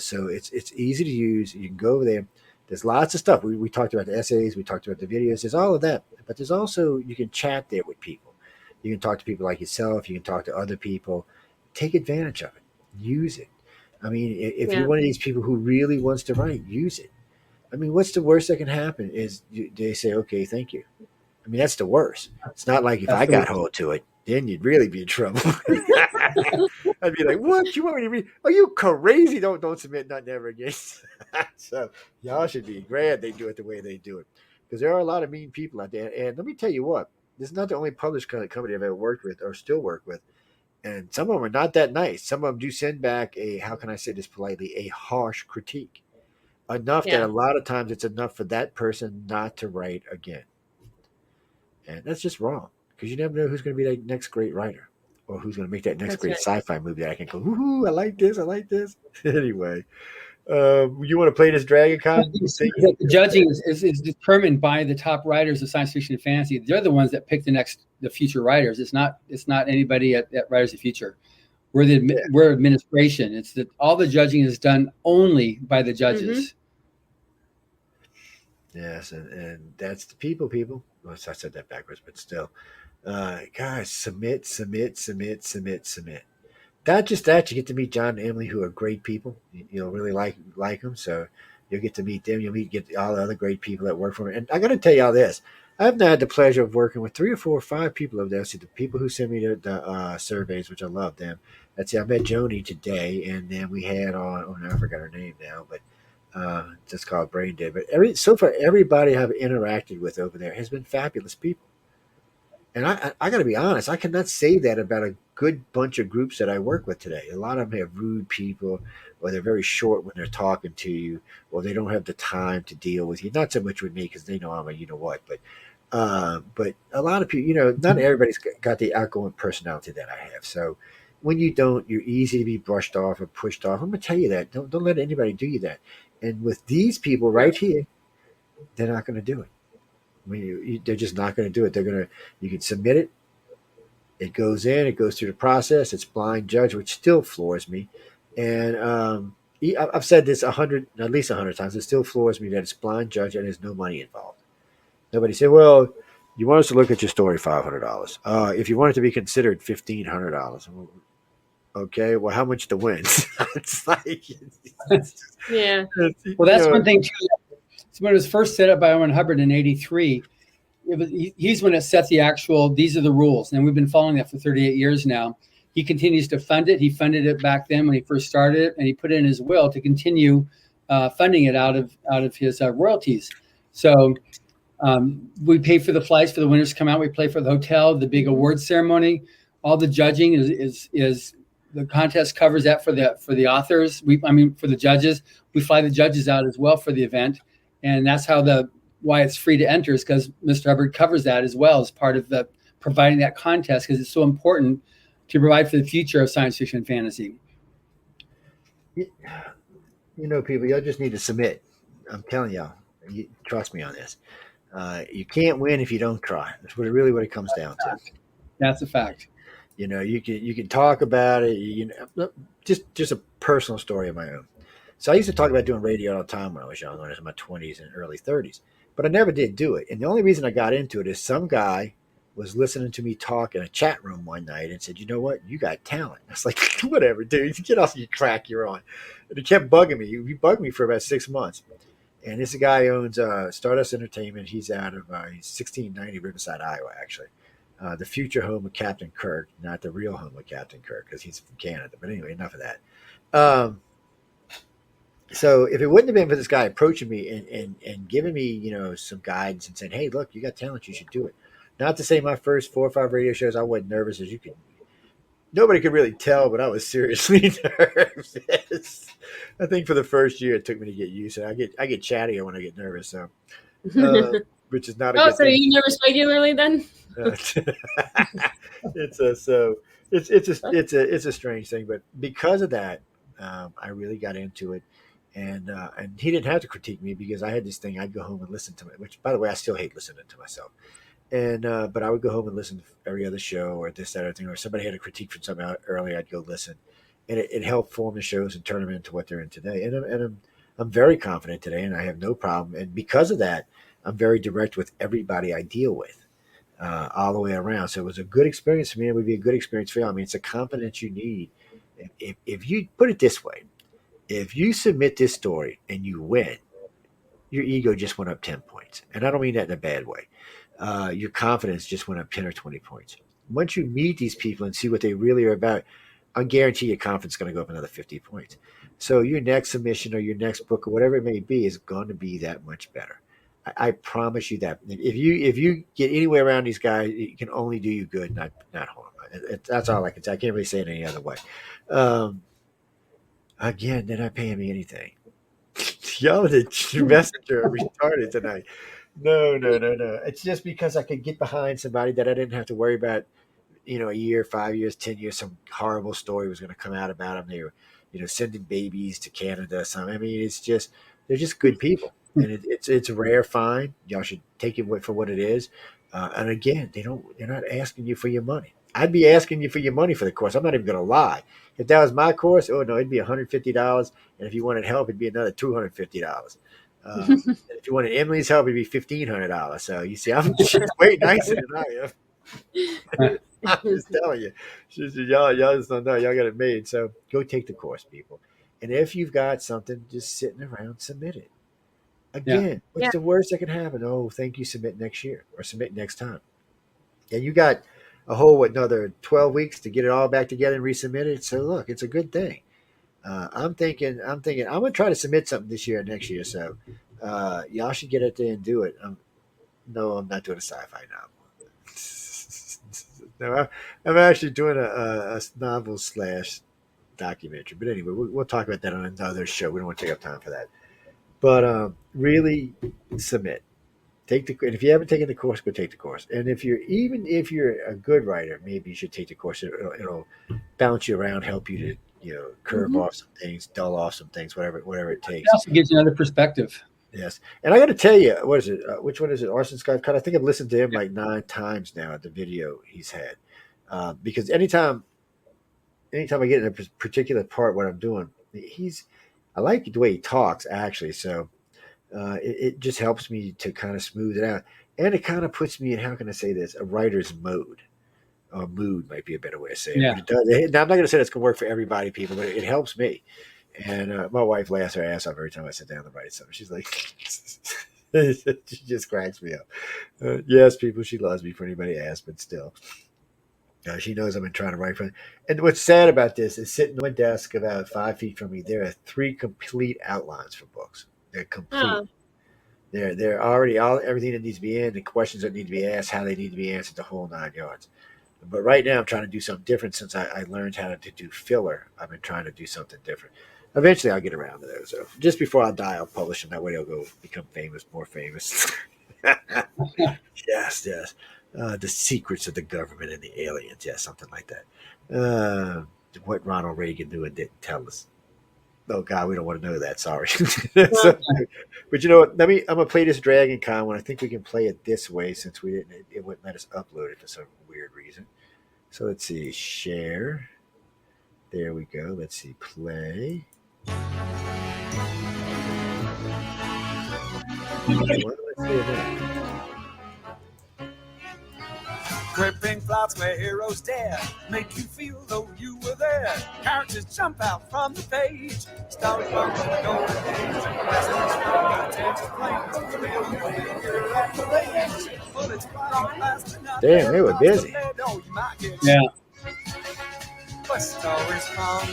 So it's easy to use. You can go over there. There's lots of stuff. We talked about the essays. We talked about the videos. There's all of that. But there's also, you can chat there with people. You can talk to people like yourself. You can talk to other people. Take advantage of it. Use it. I mean, if you're one of these people who really wants to write, use it. I mean, what's the worst that can happen is they say, "Okay, thank you." I mean, that's the worst. It's not like if I got hold to it, then you'd really be in trouble. I'd be like, "What? You want me to read? Are you crazy? Don't submit nothing ever again." So y'all should be glad they do it the way they do it. because there are a lot of mean people out there. And let me tell you what, this is not the only published company I've ever worked with or still work with. And some of them are not that nice. Some of them do send back a, how can I say this politely, a harsh critique. Enough that Yeah. a lot of times it's enough for that person not to write again. And that's just wrong because you never know who's going to be that next great writer or who's going to make that next That's great right. sci-fi movie that I can go, woohoo, I like this, I like this. Anyway, you want to play this Dragon Con thing? The judging is determined by the top writers of science fiction and fantasy. They're the ones that pick the future writers. It's not anybody at Writers of the Future. We're administration. It's that all the judging is done only by the judges. Yes, and that's the people. Well, I said that backwards, but still. Guys, submit. Not just that, you get to meet John and Emily, who are great people. You'll really like them, so you'll get to meet them. You'll get all the other great people that work for me. And I got to tell y'all this: I've now had the pleasure of working with 3 or 4 or 5 people over there. See, the people who send me the surveys, which I love them. Let's see, I met Joni today, and then we had on. Oh, no, I forgot her name now, but just called Brain Dead. But so far, everybody I've interacted with over there has been fabulous people. And I got to be honest, I cannot say that about a good bunch of groups that I work with today. A lot of them have rude people, or they're very short when they're talking to you, or they don't have the time to deal with you. Not so much with me because they know I'm a you know what, but a lot of people, not everybody's got the outgoing personality that I have. So when you don't, you're easy to be brushed off or pushed off. I'm gonna tell you that. Don't let anybody do you that. And with these people right here, they're not going to do it. They're just not going to do it. You can submit it. It goes in. It goes through the process. It's blind judge, which still floors me. And I've said this at least 100 times. It still floors me that it's blind judge and there's no money involved. Nobody said, "Well, you want us to look at your story, $500. If you want it to be considered, $1,500." Okay, well, how much to win? It's like, Yeah. Well, that's one thing too. So when it was first set up by Owen Hubbard in '83, he's when it set the actual, these are the rules. And we've been following that for 38 years now. He continues to fund it. He funded it back then when he first started it, and he put it in his will to continue funding it out of his royalties. So we pay for the flights for the winners to come out. We pay for the hotel, the big award ceremony. All the judging is the contest covers that for the authors. For the judges. We fly the judges out as well for the event. And that's why it's free to enter, is because Mr. Hubbard covers that as well as part of the providing that contest, because it's so important to provide for the future of science fiction and fantasy. People, y'all just need to submit. I'm telling y'all, trust me on this. You can't win if you don't try. That's what it comes down to. That's a fact. You can talk about it. Just a personal story of my own. So I used to talk about doing radio all the time when I was young, when I was in my 20s and early 30s. But I never did do it. And the only reason I got into it is some guy was listening to me talk in a chat room one night and said, "You know what? You got talent." I was like, "Whatever, dude. Get off your crack you're on." And he kept bugging me. He bugged me for about 6 months. And this guy owns Stardust Entertainment. He's out of 1690 Riverside, Iowa, actually. The future home of Captain Kirk, not the real home of Captain Kirk, because he's from Canada. But anyway, enough of that. So if it wouldn't have been for this guy approaching me and giving me, some guidance and saying, "Hey, look, you got talent, you should do it." Not to say my first 4 or 5 radio shows, I wasn't nervous as you could. Nobody could really tell, but I was seriously nervous. I think for the first year, it took me to get used to it. I get chattier when I get nervous, so which is not a good so thing. you nervous regularly then? It's a strange thing, but because of that, I really got into it. And he didn't have to critique me because I had this thing. I'd go home and listen to it, which, by the way, I still hate listening to myself. And but I would go home and listen to every other show or this, that, other thing. Or if somebody had a critique from something earlier, I'd go listen. And it helped form the shows and turn them into what they're in today. And I'm very confident today, and I have no problem. And because of that, I'm very direct with everybody I deal with, all the way around. So it was a good experience for me. It would be a good experience for you. I mean, it's a confidence you need. If you put it this way, if you submit this story and you win, your ego just went up 10 points. And I don't mean that in a bad way. Your confidence just went up 10 or 20 points. Once you meet these people and see what they really are about, I guarantee your confidence is going to go up another 50 points. So your next submission or your next book or whatever it may be is going to be that much better. I promise you that if you get anywhere around these guys, it can only do you good, not harm. That's all I can say. I can't really say it any other way. Again, they're not paying me anything. Y'all, the messenger retarded tonight. No, no, no, no. It's just because I could get behind somebody that I didn't have to worry about. A year, 5 years, 10 years, some horrible story was going to come out about them. They were, sending babies to Canada. Some, I mean, they're just good people, and it's a rare find. Y'all should take it for what it is. And again, they're not asking you for your money. I'd be asking you for your money for the course. I'm not even going to lie. If that was my course, oh no, it'd be $150, and if you wanted help, it'd be another $250. If you wanted Emily's help, it'd be $1,500. So you see, I'm just way nicer than I am. I'm just telling you, y'all just don't know. Y'all got it made. So go take the course, people. And if you've got something just sitting around, submit it. Again, what's the worst that can happen? Oh, thank you. Submit next year or submit next time. And you got a whole another 12 weeks to get it all back together and resubmit it. So look, it's a good thing. I'm thinking. I'm gonna try to submit something this year or next year. So y'all should get out there and do it. No, I'm not doing a sci-fi novel. No, I'm actually doing a novel / documentary. But anyway, we'll talk about that on another show. We don't want to take up time for that. But really submit. And if you haven't taken the course, go take the course. And if you're a good writer, maybe you should take the course. It'll bounce you around, help you to curve off some things, dull off some things, whatever it takes. It also gives you another perspective. Yes. And I got to tell you, what is it? Which one is it? Orson Scott Card. I think I've listened to him like 9 times now at the video he's had. Because anytime I get in a particular part, what I'm doing, I like the way he talks actually. So it just helps me to kind of smooth it out. And it kind of puts me in, how can I say this? A writer's mode. Or mood might be a better way to say it. Yeah. But it does. Now, I'm not going to say it's going to work for everybody, people, but it helps me. And my wife laughs her ass off every time I sit down to write something. She's like, she just cracks me up. Yes, people, she loves me for anybody asks, but still. She knows I've been trying to write for her. And what's sad about this is sitting on my desk about 5 feet from me, there are 3 complete outlines for books. They're complete. Oh. They're already everything that needs to be in, the questions that need to be asked, how they need to be answered, the whole 9 yards. But right now I'm trying to do something different since I learned how to do filler. I've been trying to do something different. Eventually I'll get around to those. So just before I die, I'll publish them. That way they'll go become more famous. Yes. The secrets of the government and the aliens. Yeah, something like that. What Ronald Reagan knew and didn't tell us. Oh God, we don't want to know that. Sorry. So, but you know what? I'm gonna play this Dragon Con one. I think we can play it this way since it wouldn't let us upload it for some weird reason. So let's see, share. There we go. Let's see, play. Gripping plots where heroes dare make you feel though you were there. Characters jump out from the page. Story from the golden age. Lessons from the planes. Damn, they were busy. Yeah. But stories from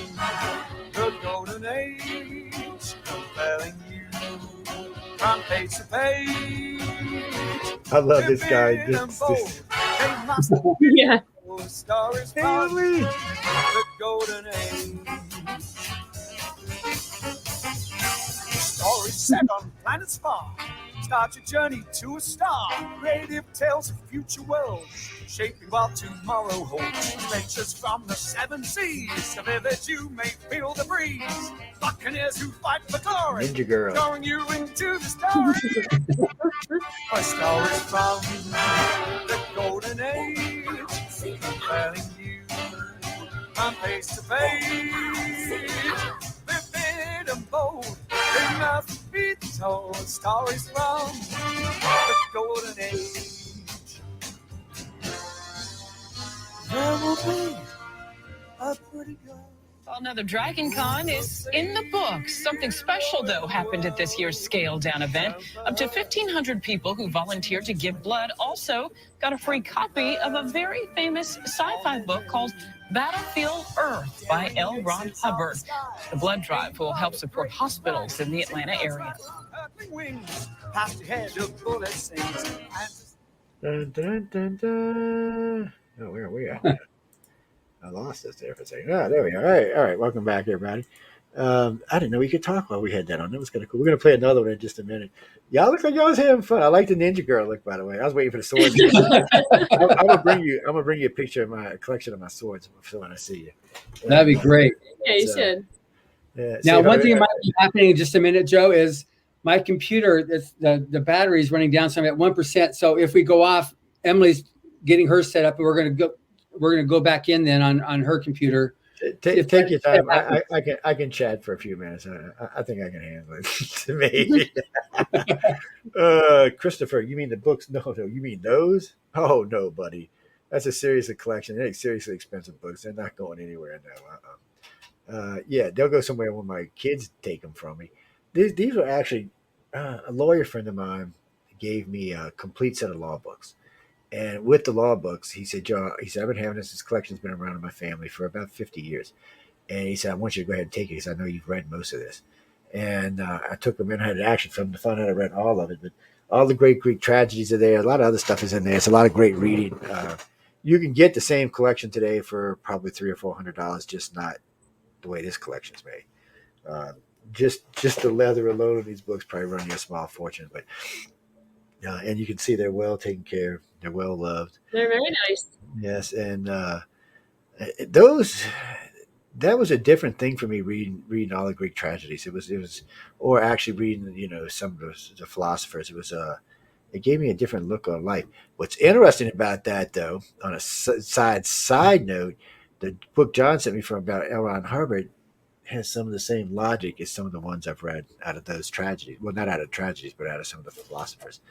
the golden age, compelling you from page to page. I love this guy. Yeah. Stories from the golden age. Stories set on planets far. Start your journey to a star. Creative tales of future worlds, shaping what tomorrow holds. Adventures from the 7 seas. To vivid you may feel the breeze. Buccaneers who fight for glory. Ninja Girl. Drawing you into the story. Stories from the golden age. Compelling you from page to page. Vivid and bold. They must be told. Stories from the golden age. There will be a pretty girl. Well, now the Dragon Con is in the books. Something special, though, happened at this year's scaled-down event. Up to 1,500 people who volunteered to give blood also got a free copy of a very famous sci-fi book called Battlefield Earth by L. Ron Hubbard. The blood drive will help support hospitals in the Atlanta area. flapping wings. Past your head, a bullet sings. Dun, dun, dun, dun. Oh, where are we at now? I lost us there for a second. Oh, there we are. All right. Welcome back, everybody. I didn't know we could talk while we had that on. That was kind of cool. We're going to play another one in just a minute. Y'all look like y'all was having fun. I like the Ninja Girl look, by the way. I was waiting for the swords. I'm gonna bring you a picture of my collection of my swords for when I see you. That'd be great. Yeah, you should. Yeah, Now, one thing that might be happening in just a minute, Joe, is my computer, the battery is running down, so I'm at 1%. So if we go off, Emily's getting hers set up, and we're gonna go back in then on her computer. Take your time. I can chat for a few minutes. I think I can handle it. To me, Christopher, you mean the books? No, you mean those? Oh no, buddy, that's a serious collection. They're seriously expensive books. They're not going anywhere. No. Yeah, they'll go somewhere when my kids take them from me. These are actually a lawyer friend of mine gave me a complete set of law books. And with the law books, he said, Joe, I've been having this collection's been around in my family for about 50 years. And he said, I want you to go ahead and take it because I know you've read most of this. And I took them in, I had an action film to find out I read all of it. But all the great Greek tragedies are there. A lot of other stuff is in there. It's a lot of great reading. You can get the same collection today for probably $300 or $400, just not the way this collection's made. Just the leather alone of these books probably run you a small fortune. But and you can see they're well taken care of. They're well loved. They're very nice. Yes, and that was a different thing for me reading all the Greek tragedies. It was, or actually reading some of the philosophers. It gave me a different look on life. What's interesting about that, though, on a side note, the book John sent me from about L. Ron Hubbard has some of the same logic as some of the ones I've read out of those tragedies. Well, not out of tragedies, but out of some of the philosophers.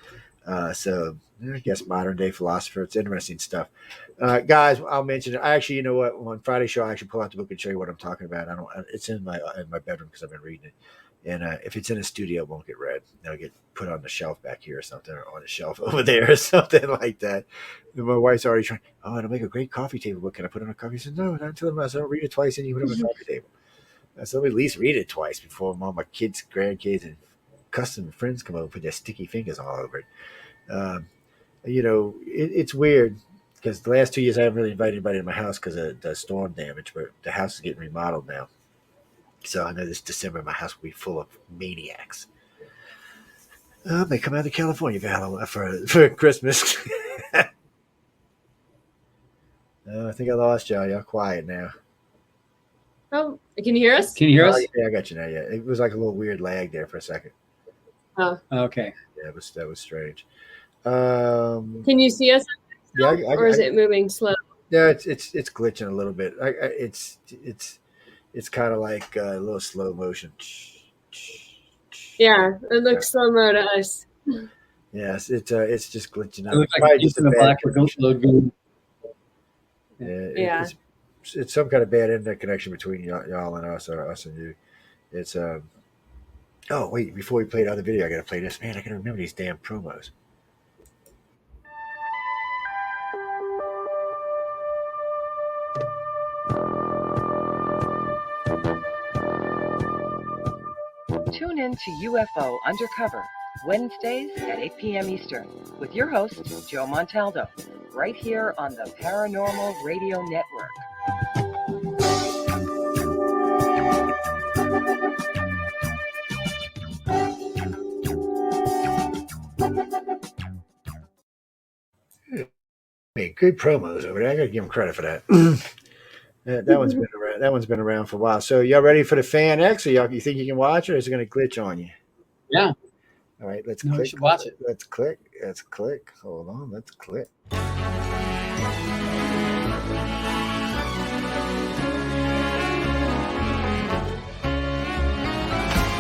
So I guess modern day philosopher. It's interesting stuff. Guys, I'll mention it. I actually, you know what? On Friday show, I actually pull out the book and show you what I'm talking about. It's in my bedroom because I've been reading it. And if it's in a studio, it won't get read. It'll get put on the shelf back here or something, or on the shelf over there or something like that. And my wife's already trying, it'll make a great coffee table book. Can I put it on a coffee? I said, no, not until I don't read it twice and you put it on a coffee table. So let me at least read it twice before all my kids, grandkids, and custom friends come over and put their sticky fingers all over it. It's weird because the last 2 years I haven't really invited anybody to my house because of the storm damage, but the house is getting remodeled now. So I know this December my house will be full of maniacs. They come out to California for Christmas. I think I lost y'all. Y'all quiet now. Oh, can you hear us? Can you hear us? Yeah, I got you now. Yeah, it was like a little weird lag there for a second. Oh, okay. Yeah, that was strange. Can you see us? Yeah, or is it moving slow? Yeah, it's glitching a little bit. It's kind of like a little slow motion. Yeah, it looks slow-mo to us. Yes, it's just glitching out. It looks like it's in the black load. Yeah. It's some kind of bad internet connection between y'all and us, or us and you. It's oh wait, before we play the other video, I gotta play this. Man, I gotta remember these damn promos. Tune in to UFO Undercover, Wednesdays at 8 p.m. Eastern, with your host, Joe Montaldo, right here on the Paranormal Radio Network. Hey, good promos over there. I gotta give them credit for that. That one's been around. That one's been around for a while. So y'all ready for the Fan X? Or you think you can watch it, or is it going to glitch on you? Yeah. All right, let's No, click. we should watch it. Let's click. Let's click. Hold on. Let's click.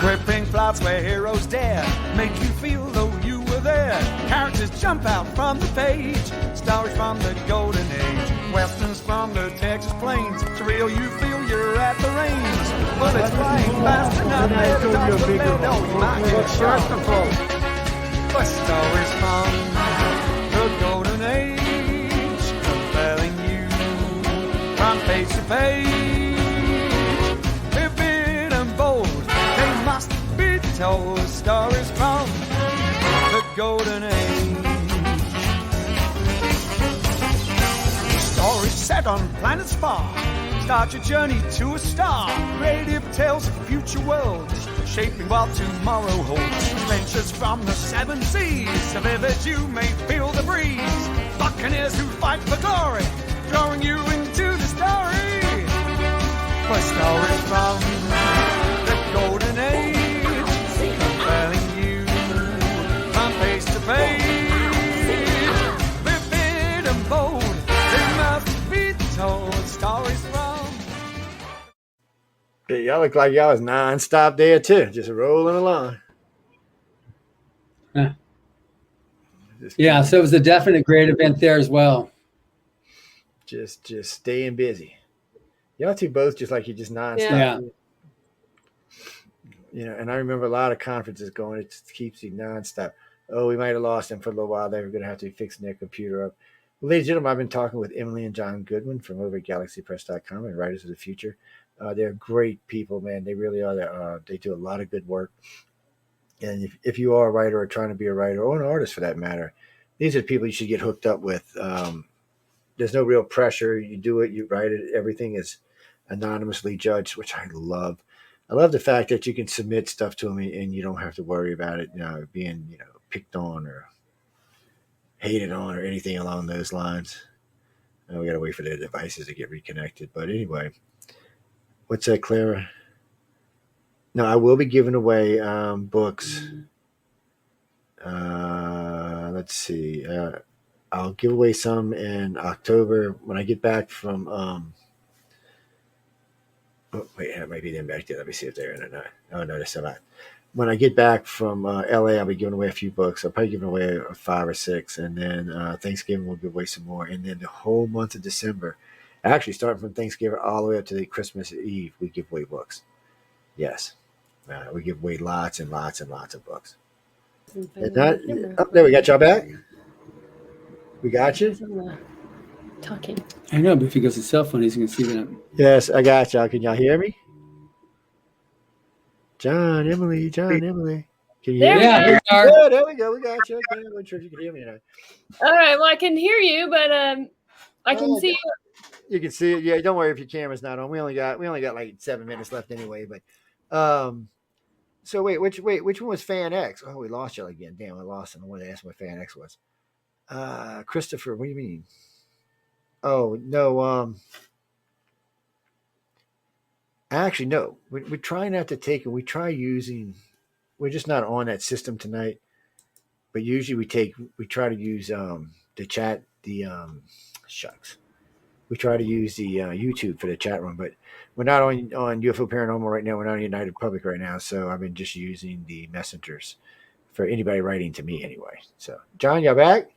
Gripping plots where heroes dare make you feel though you were there. Characters jump out from the page. Stories from the golden age. Westerns from the Texas plains. Surreal, you feel you're at the range. Bullets flying fast and not there to dodge the bed. Oh, you might get shot. But stories from the golden age, compelling you from page to page. Vivid and bold, they must be told. Stories from set on planets far. Start your journey to a star. Creative tales of future worlds, shaping what tomorrow holds. Adventures from the seven seas. Of rivers you may feel the breeze. Buccaneers who fight for glory, drawing you into the story. For stories from the golden age, compelling you from face to page. Vivid and bold, they must be told. Stories from... Hey, y'all look like y'all was non-stop there too, just rolling along. Huh. Yeah, so it was a definite great event there as well. Just staying busy. Y'all two both just like you just nonstop. Yeah. You know, and I remember a lot of conferences going. It just keeps you nonstop. Oh, we might have lost them for a little while. They were going to have to be fixing their computer up. Well, ladies and gentlemen, I've been talking with Emily and John Goodwin from over at GalaxyPress.com and Writers of the Future. They're great people, man. They really are. They do a lot of good work. And if you are a writer or trying to be a writer or an artist for that matter, these are the people you should get hooked up with. There's no real pressure. You do it, you write it. Everything is anonymously judged, which I love. I love the fact that you can submit stuff to them and you don't have to worry about it, being, picked on or hated on or anything along those lines. We got to wait for their devices to get reconnected. But anyway, what's that, Clara? No, I will be giving away books. Let's see. I'll give away some in October when I get back from. It might be them back there. Let me see if they're in or not. Oh no, they're not. When I get back from LA, I'll be giving away a few books. I'll probably give away 5 or 6, and then Thanksgiving we'll give away some more, and then the whole month of December, actually starting from Thanksgiving all the way up to the Christmas Eve, we give away books. Yes, we give away lots and lots and lots of books. There we got y'all back. We got you. Talking. I know, but if he goes to cell phone, he's going to see that. Yes, I got y'all. Can y'all hear me? John, Emily. Can you hear me? Yeah, we are. Yeah, there we go. We got you. Okay, I'm not sure if you can hear me or not. All right. Well, I can hear you, but I can see you. You can see it. Yeah, don't worry if your camera's not on. We only got like 7 minutes left anyway. But so which one was Fan X? Oh, we lost y'all again. Damn, I lost him. I wanted to ask what Fan X was. Christopher, what do you mean? Oh no. Actually, no. We try not to take it. We try using. We're just not on that system tonight. But usually we try to use the chat. Shucks. We try to use the YouTube for the chat room, but we're not on UFO Paranormal right now. We're not on United Public right now, so I've been just using the messengers for anybody writing to me anyway. So, John, y'all back?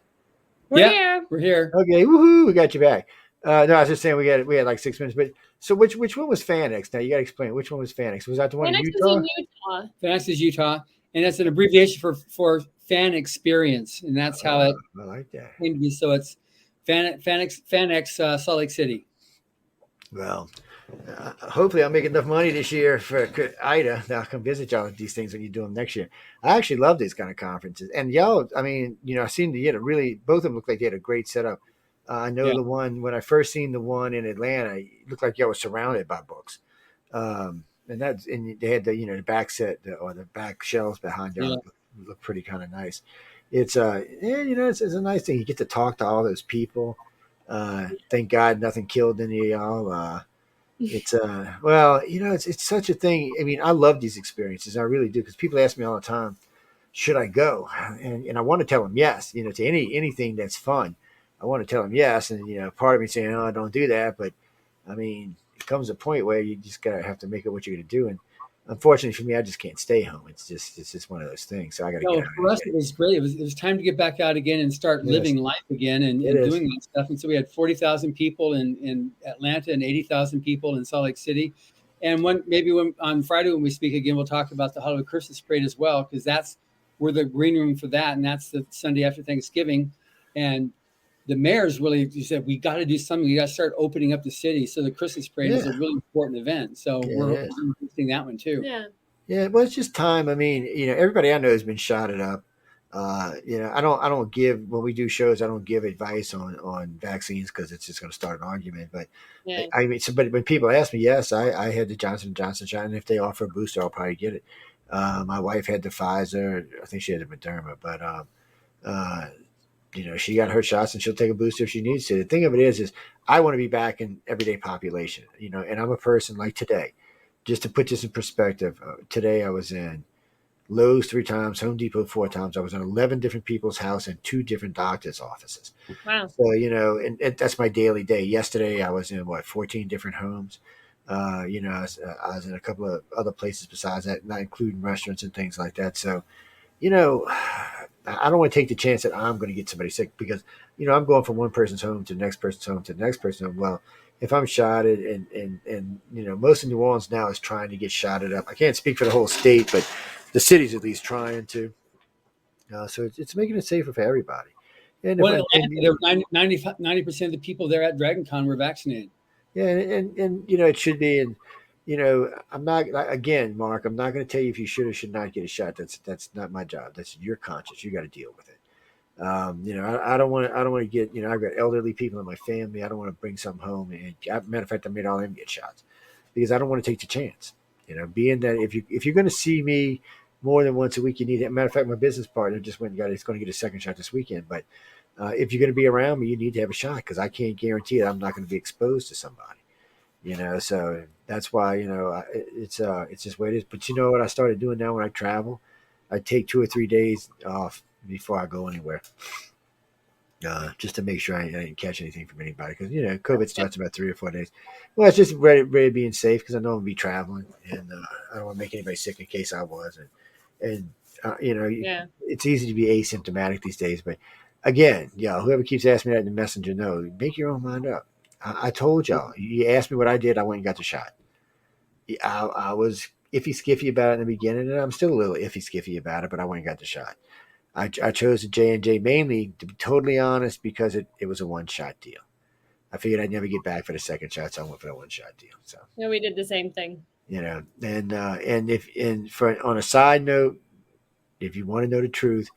We're here. We're here. Okay, woohoo! We got you back. No, I was just saying we had like 6 minutes. But so which one was Fan X? Now you got to explain which one was Fan X. Was that the one in Utah? Fan X is Utah, and that's an abbreviation for fan experience, and that's how it. I like that. Came to be. So it's Fan X Salt Lake City. Well, hopefully I'll make enough money this year for Ida. I'll come visit y'all with these things when you do them next year. I actually love these kind of conferences. And y'all, I mean, I seen both of them look like they had a great setup. I know the one, when I first seen the one in Atlanta, it looked like y'all was surrounded by books. And they had the back set or the back shelves behind y'all look pretty kind of nice. It's it's a nice thing. You get to talk to all those people. Thank God nothing killed any of y'all. It's such a thing. I mean, I love these experiences. I really do, because people ask me all the time, should I go? And I want to tell them yes. To anything that's fun, I want to tell them yes. And part of me saying, "Oh, don't do that," but I mean, it comes a point where you just have to make it what you're going to do. And unfortunately for me, I just can't stay home. It's just one of those things. So I got to get out. For us, it was great. It was time to get back out again and start living life again and doing that stuff. And so we had 40,000 people in Atlanta and 80,000 people in Salt Lake City. And on Friday when we speak again, we'll talk about the Hollywood Christmas Parade as well, because we're the green room for that, and that's the Sunday after Thanksgiving. And the mayor's really said, we got to do something. We got to start opening up the city. So the Christmas Parade is a really important event. So we're hosting that one too. Yeah. Yeah. Well, it's just time. I mean, everybody I know has been shotted up. I don't give when we do shows. I don't give advice on vaccines because it's just going to start an argument. But Yeah. I mean, but when people ask me, yes, I had the Johnson & Johnson shot, and if they offer a booster, I'll probably get it. My wife had the Pfizer. I think she had the Moderna, but uh, she got her shots, and she'll take a booster if she needs to. The thing of it is I want to be back in everyday population. And I'm a person like today. Just to put this in perspective, today I was in Lowe's 3 times, Home Depot 4 times. I was in 11 different people's house and 2 different doctors' offices. Wow. So, and that's my daily day. Yesterday, I was in 14 different homes. I was in a couple of other places besides that, not including restaurants and things like that. So, I don't want to take the chance that I'm going to get somebody sick because, I'm going from one person's home to the next person's home to the next person's home. Well, if I'm shotted and most of New Orleans now is trying to get shotted up. I can't speak for the whole state, but the city's at least trying to. So it's making it safer for everybody. And Well, in Atlanta, there were 90% of the people there at Dragon Con were vaccinated. yeah, and it should be. And I'm not again, Mark. I'm not going to tell you if you should or should not get a shot. That's not my job. That's your conscience. You got to deal with it. I don't want to get. I've got elderly people in my family. I don't want to bring some home. And matter of fact, I made all them get shots because I don't want to take the chance. Being that if you're going to see me more than once a week, you need it. Matter of fact, my business partner just went and got. He's going to get a second shot this weekend. But if you're going to be around me, you need to have a shot because I can't guarantee that I'm not going to be exposed to somebody. So that's why it's just what it is. But you know what I started doing now when I travel, I take 2 or 3 days off before I go anywhere. Just to make sure I didn't catch anything from anybody because COVID starts about 3 or 4 days. Well, it's just ready being safe because I know I'm gonna be traveling and I don't want to make anybody sick in case I was. And it's easy to be asymptomatic these days. But again, whoever keeps asking me that in the messenger, no, make your own mind up. I told y'all. You asked me what I did. I went and got the shot. I was iffy skiffy about it in the beginning, and I'm still a little iffy skiffy about it. But I went and got the shot. I chose the J&J mainly, to be totally honest, because it was a one-shot deal. I figured I'd never get back for the second shot, so I went for the one-shot deal. So Yeah, we did the same thing. and on a side note, if you want to know the truth,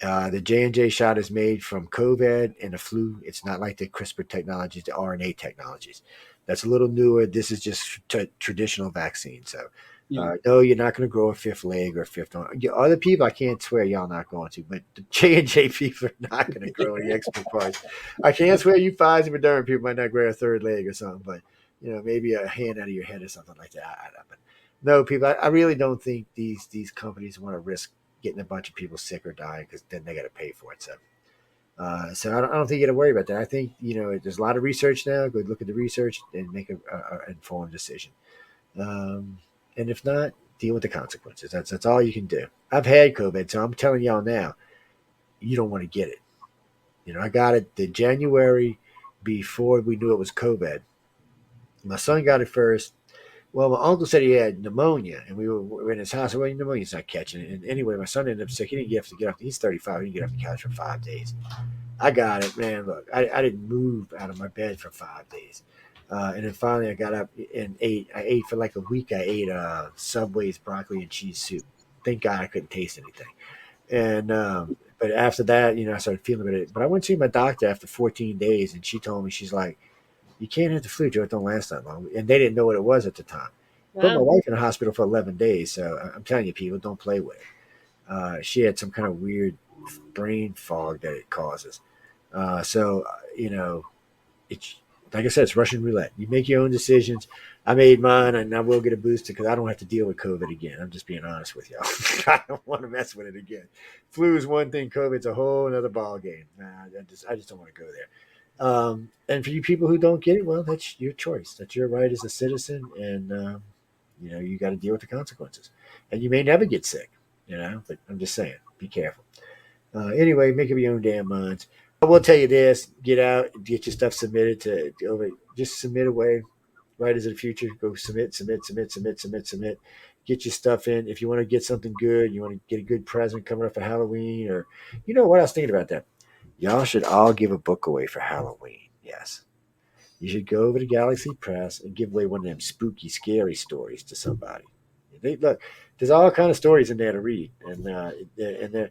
the J&J shot is made from COVID and the flu. It's not like the CRISPR technologies, the RNA technologies. That's a little newer. This is just traditional vaccine. So, no, you're not going to grow a fifth leg or a fifth arm. Other people, I can't swear y'all not going to, but the J&J people are not going to grow any extra parts. I can't swear you Pfizer and Moderna people might not grow a third leg or something, but maybe a hand out of your head or something like that. But no, people, I really don't think these companies want to risk getting a bunch of people sick or dying because then they got to pay for it. So I don't think you got to worry about that. I think there's a lot of research now. Go look at the research and make an informed decision. And if not, deal with the consequences. That's all you can do. I've had COVID, so I'm telling y'all now, you don't want to get it. I got it the January before we knew it was COVID. My son got it first. Well, my uncle said he had pneumonia, and we were in his house. Well, pneumonia's not catching it. And anyway, my son ended up sick. He didn't have to get up. He's 35. He didn't get off the couch for 5 days. I got it, man. Look, I didn't move out of my bed for 5 days. And then finally I got up and ate. I ate for like a week. I ate Subway's broccoli and cheese soup. Thank God I couldn't taste anything. And but after that, I started feeling a bit. But I went to see my doctor after 14 days, and she told me, she's like, you can't have the flu, Joe. It don't last that long. And they didn't know what it was at the time. Wow. Put my wife in the hospital for 11 days. So I'm telling you, people, don't play with it. She had some kind of weird brain fog that it causes. It's like I said, it's Russian roulette. You make your own decisions. I made mine, and I will get a booster because I don't have to deal with COVID again. I'm just being honest with y'all. I don't want to mess with it again. Flu is one thing. COVID's a whole other ball game. I just don't want to go there. And for you people who don't get it, well, that's your choice. That's your right as a citizen, and you got to deal with the consequences. And you may never get sick, but I'm just saying, be careful. Anyway, make up your own damn minds. I will tell you this: get out, get your stuff submitted just submit away. Writers of the Future, go submit. Get your stuff in. If you want to get something good, you want to get a good present coming up for Halloween, or what I was thinking about that. Y'all should all give a book away for Halloween. Yes. You should go over to Galaxy Press and give away one of them spooky, scary stories to somebody. Look, there's all kind of stories in there to read, and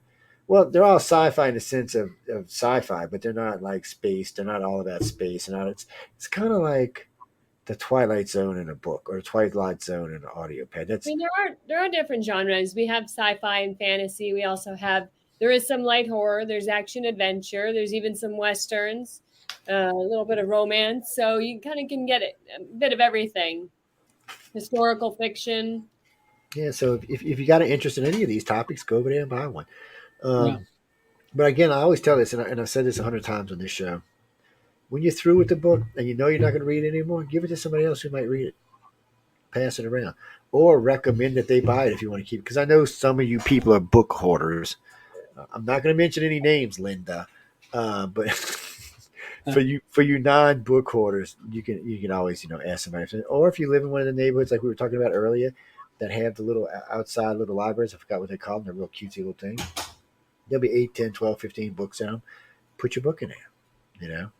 Well, they're all sci-fi in the sense of sci-fi, but they're not like space. They're not all about space and all. It's kind of like the Twilight Zone in a book or the Twilight Zone in an audio pad. I mean, there are different genres. We have sci-fi and fantasy. We also have there is some light horror. There's action adventure. There's even some westerns, a little bit of romance. So you kind of can get a bit of everything. Historical fiction. Yeah, so if you got an interest in any of these topics, go over there and buy one. Yeah. But again, I always tell this, and I've said this 100 times on this show. When you're through with the book and you know you're not going to read it anymore, give it to somebody else who might read it. Pass it around, or recommend that they buy it if you want to keep it. Because I know some of you people are book hoarders. I'm not going to mention any names, Linda, but for you non-book hoarders, you can always ask somebody. Or if you live in one of the neighborhoods like we were talking about earlier, that have the little outside little libraries. I forgot what they call them. They're real cutesy little things. There'll be 8, 10, 12, 15 books in them. Put your book in there.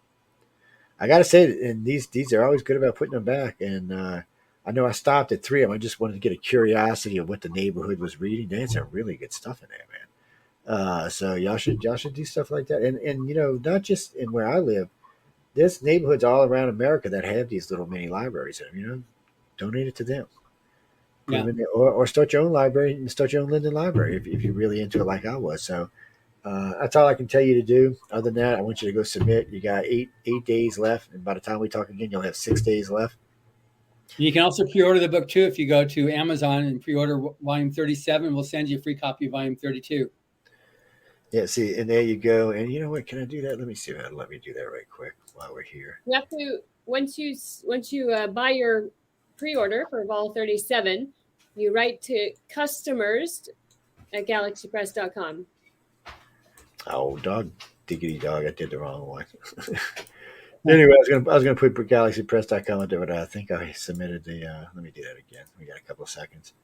I got to say, and these are always good about putting them back. And I know I stopped at 3 of them. I just wanted to get a curiosity of what the neighborhood was reading. There's some really good stuff in there, man. So y'all should do stuff like that. And not just in where I live. There's neighborhoods all around America that have these little mini libraries. Donate it to them. Yeah. Or start your own library and start your own Linden library if you're really into it like I was. So that's all I can tell you to do. Other than that, I want you to go submit. You got eight days left, and by the time we talk again, you'll have 6 days left. You can also pre-order the book too if you go to Amazon and pre-order volume 37. We'll send you a free copy of volume 32. Yeah, see, and there you go. And you know what? Can I do that? Let me see if it'll let me do that right quick while we're here. You have to once you buy your pre-order for vol 37, you write to customers at galaxypress.com. Oh, diggity dog! I did the wrong one. Anyway, I was gonna put galaxypress.com out there, but I think I submitted the. Let me do that again. We got a couple of seconds.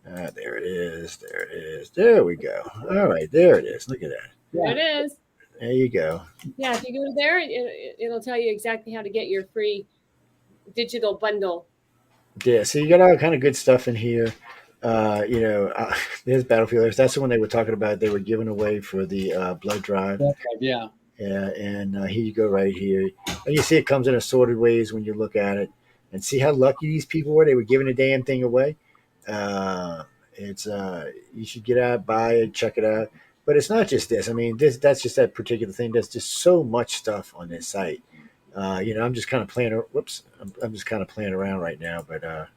There it is. There we go. All right, there it is. Look at that. There it is. There you go. Yeah, if you go there, it'll tell you exactly how to get your free digital bundle. Yeah, so you got all kind of good stuff in here. There's Battlefield Earth. That's the one they were talking about. They were giving away for the blood drive. Yeah. Yeah, and here you go right here. And you see it comes in assorted ways when you look at it. And see how lucky these people were? They were giving the damn thing away. It's you should get out, buy it, check it out. But it's not just this. I mean, that's just that particular thing. There's just so much stuff on this site. I'm just kind of playing. Whoops, I'm just kind of playing around right now. But I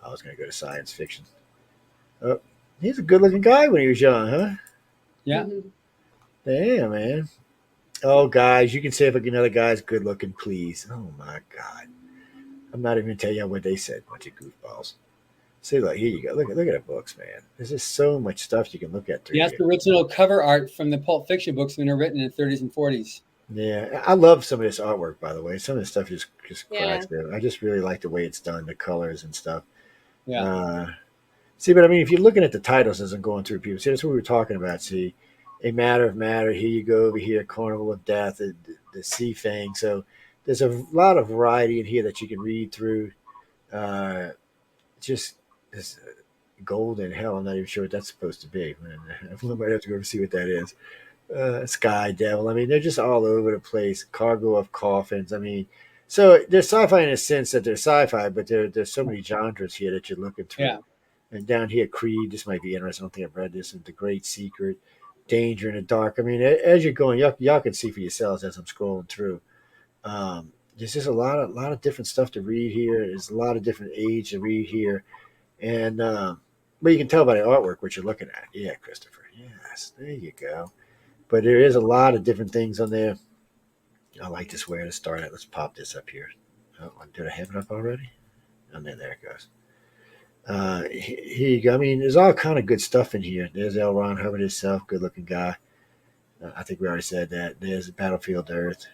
was going to go to science fiction. Oh, he's a good-looking guy when he was young, huh? Yeah. Mm-hmm. Damn, man. Oh, guys, you can say if another guy's good-looking, please. Oh my God, I'm not even going to tell you what they said. Bunch of goofballs. See, look, here you go. Look at the books, man. There's just so much stuff you can look at through Yes, here. the original cover art from the Pulp Fiction books when they're written in the 30s and 40s. Yeah, I love some of this artwork, by the way. Some of this stuff just Yeah. cracks me up. I just really like the way it's done, the colors and stuff. Yeah. But I mean, if you're looking at the titles as I'm going through people, see, that's what we were talking about. See, A Matter of Matter, here you go over here, Carnival of Death, the Sea Fang. So there's a lot of variety in here that you can read through. Just this gold in hell. I'm not even sure what that's supposed to be. I might have to go and see what that is. Sky Devil. I mean, they're just all over the place. Cargo of Coffins. I mean, so they're sci-fi in a sense that they're sci-fi, but there's so many genres here that you're looking through. Yeah. And down here, Creed. This might be interesting. I don't think I've read this. And The Great Secret, Danger in the Dark. I mean, as you're going, y'all can see for yourselves as I'm scrolling through. There's just a lot of different stuff to read here. There's a lot of different age to read here, and but you can tell by the artwork what you're looking at. Yeah, Christopher. Yes, there you go. But there is a lot of different things on there. I like this where to start at. Let's pop this up here. Oh, did I have it up already? And then there it goes. Here you go. I mean, there's all kind of good stuff in here. There's L. Ron Hubbard himself, good-looking guy. I think we already said that. There's Battlefield Earth.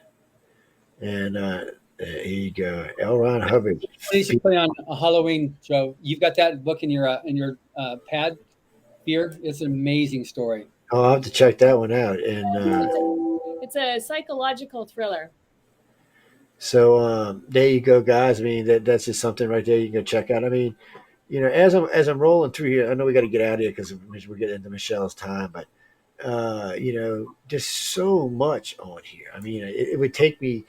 And here you go. L. Ron Hubbard. What you play on a Halloween, Joe? You've got that book in your pad here. It's an amazing story. Oh, I'll have to check that one out. And It's a psychological thriller. so there you go, guys. I mean, that's just something right there you can go check out. I mean, as I'm rolling through here, I know we got to get out of here because we're getting into Michelle's time. But just so much on here. I mean, it would take me.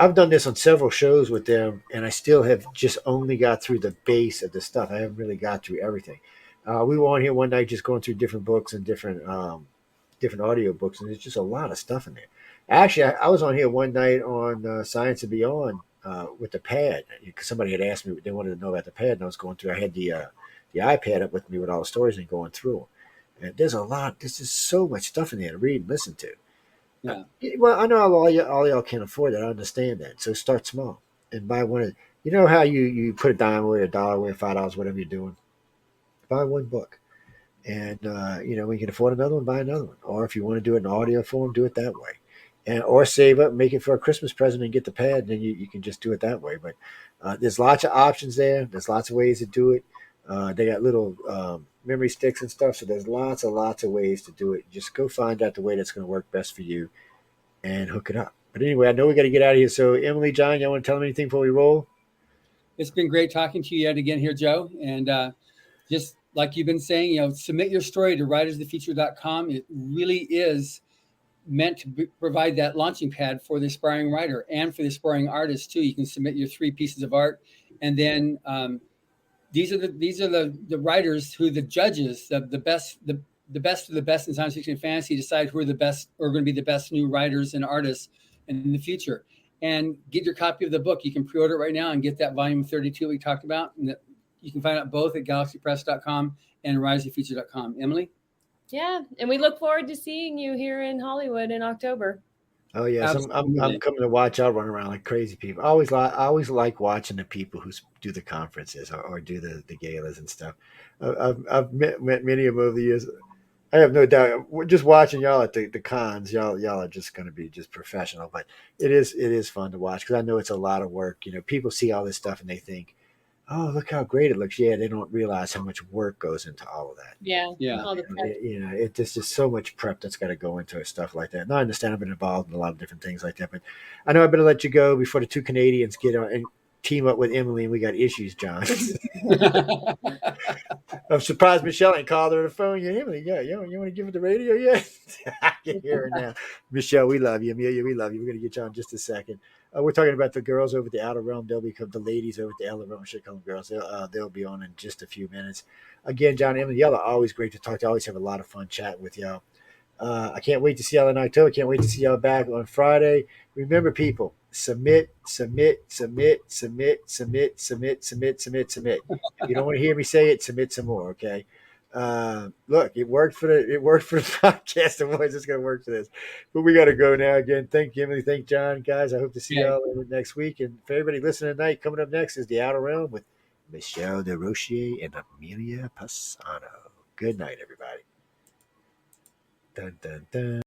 I've done this on several shows with them, and I still have just only got through the base of the stuff. I haven't really got through everything. We were on here one night just going through different books and different audio books, and there's just a lot of stuff in there. Actually, I was on here one night on Science and Beyond with the pad because somebody had asked me what they wanted to know about the pad, and I was going through. I had the iPad up with me with all the stories and going through them. And there's a lot. There's just so much stuff in there to read and listen to. Yeah. Well, I know all y'all can't afford that. I understand that. So start small and buy one. You know how you put a dime away, a dollar away, $5, whatever you're doing. Buy one book, and when you can afford another one, buy another one. Or if you want to do it in audio form, do it that way, and or save up, make it for a Christmas present, and get the pad. And then you can just do it that way. But there's lots of options there. There's lots of ways to do it. They got little memory sticks and stuff. So there's lots of ways to do it. Just go find out the way that's going to work best for you and hook it up. But anyway, I know we got to get out of here. So Emily, John, y'all want to tell them anything before we roll? It's been great talking to you yet again here, Joe. And just like you've been saying, submit your story to writersofthefuture.com. It really is meant to provide that launching pad for the aspiring writer and for the aspiring artist too. You can submit your 3 pieces of art, and then these are the writers who the judges, the best of the best in science fiction and fantasy, decide who are the best or going to be the best new writers and artists in the future. And get your copy of the book. You can pre-order it right now and get that volume 32 we talked about. And you can find out both at galaxypress.com and riseofthefuture.com. Emily? Yeah, and we look forward to seeing you here in Hollywood in October. Oh yes, I'm coming to watch. I'll run around like crazy people. I always like watching the people who do the conferences or do the galas and stuff. I've met many of them over the years. I have no doubt. Just watching y'all at the cons, y'all are just going to be just professional. But it is fun to watch because I know it's a lot of work. People see all this stuff and they think, "Oh, look how great it looks." Yeah, they don't realize how much work goes into all of that. Yeah. Yeah. It's just so much prep that's got to go into stuff like that. And I understand I've been involved in a lot of different things like that, but I know I better let you go before the 2 Canadians get on and team up with Emily and we got issues, John. I'm surprised Michelle ain't called her on the phone yet. Emily, yeah, you want to give her the radio yet? I can hear her now. Michelle, we love you. Amelia, we love you. We're going to get you on in just a second. We're talking about the girls over at the Outer Realm. They'll become the ladies over at the Outer Realm. Should call them girls. They'll be on in just a few minutes. Again, John, Emily, y'all are always great to talk to. I always have a lot of fun chatting with y'all. I can't wait to see y'all in October. Can't wait to see y'all back on Friday. Remember, people, submit. If you don't want to hear me say it, submit some more. Okay. Look, it worked for the podcast. Otherwise, it's going to work for this. But we got to go now. Again, thank you, Emily. Thank John, guys. I hope to see y'all next week. And for everybody listening tonight, coming up next is the Outer Realm with Michelle DeRochier and Amelia Passano. Good night, everybody. Dun, dun, dun.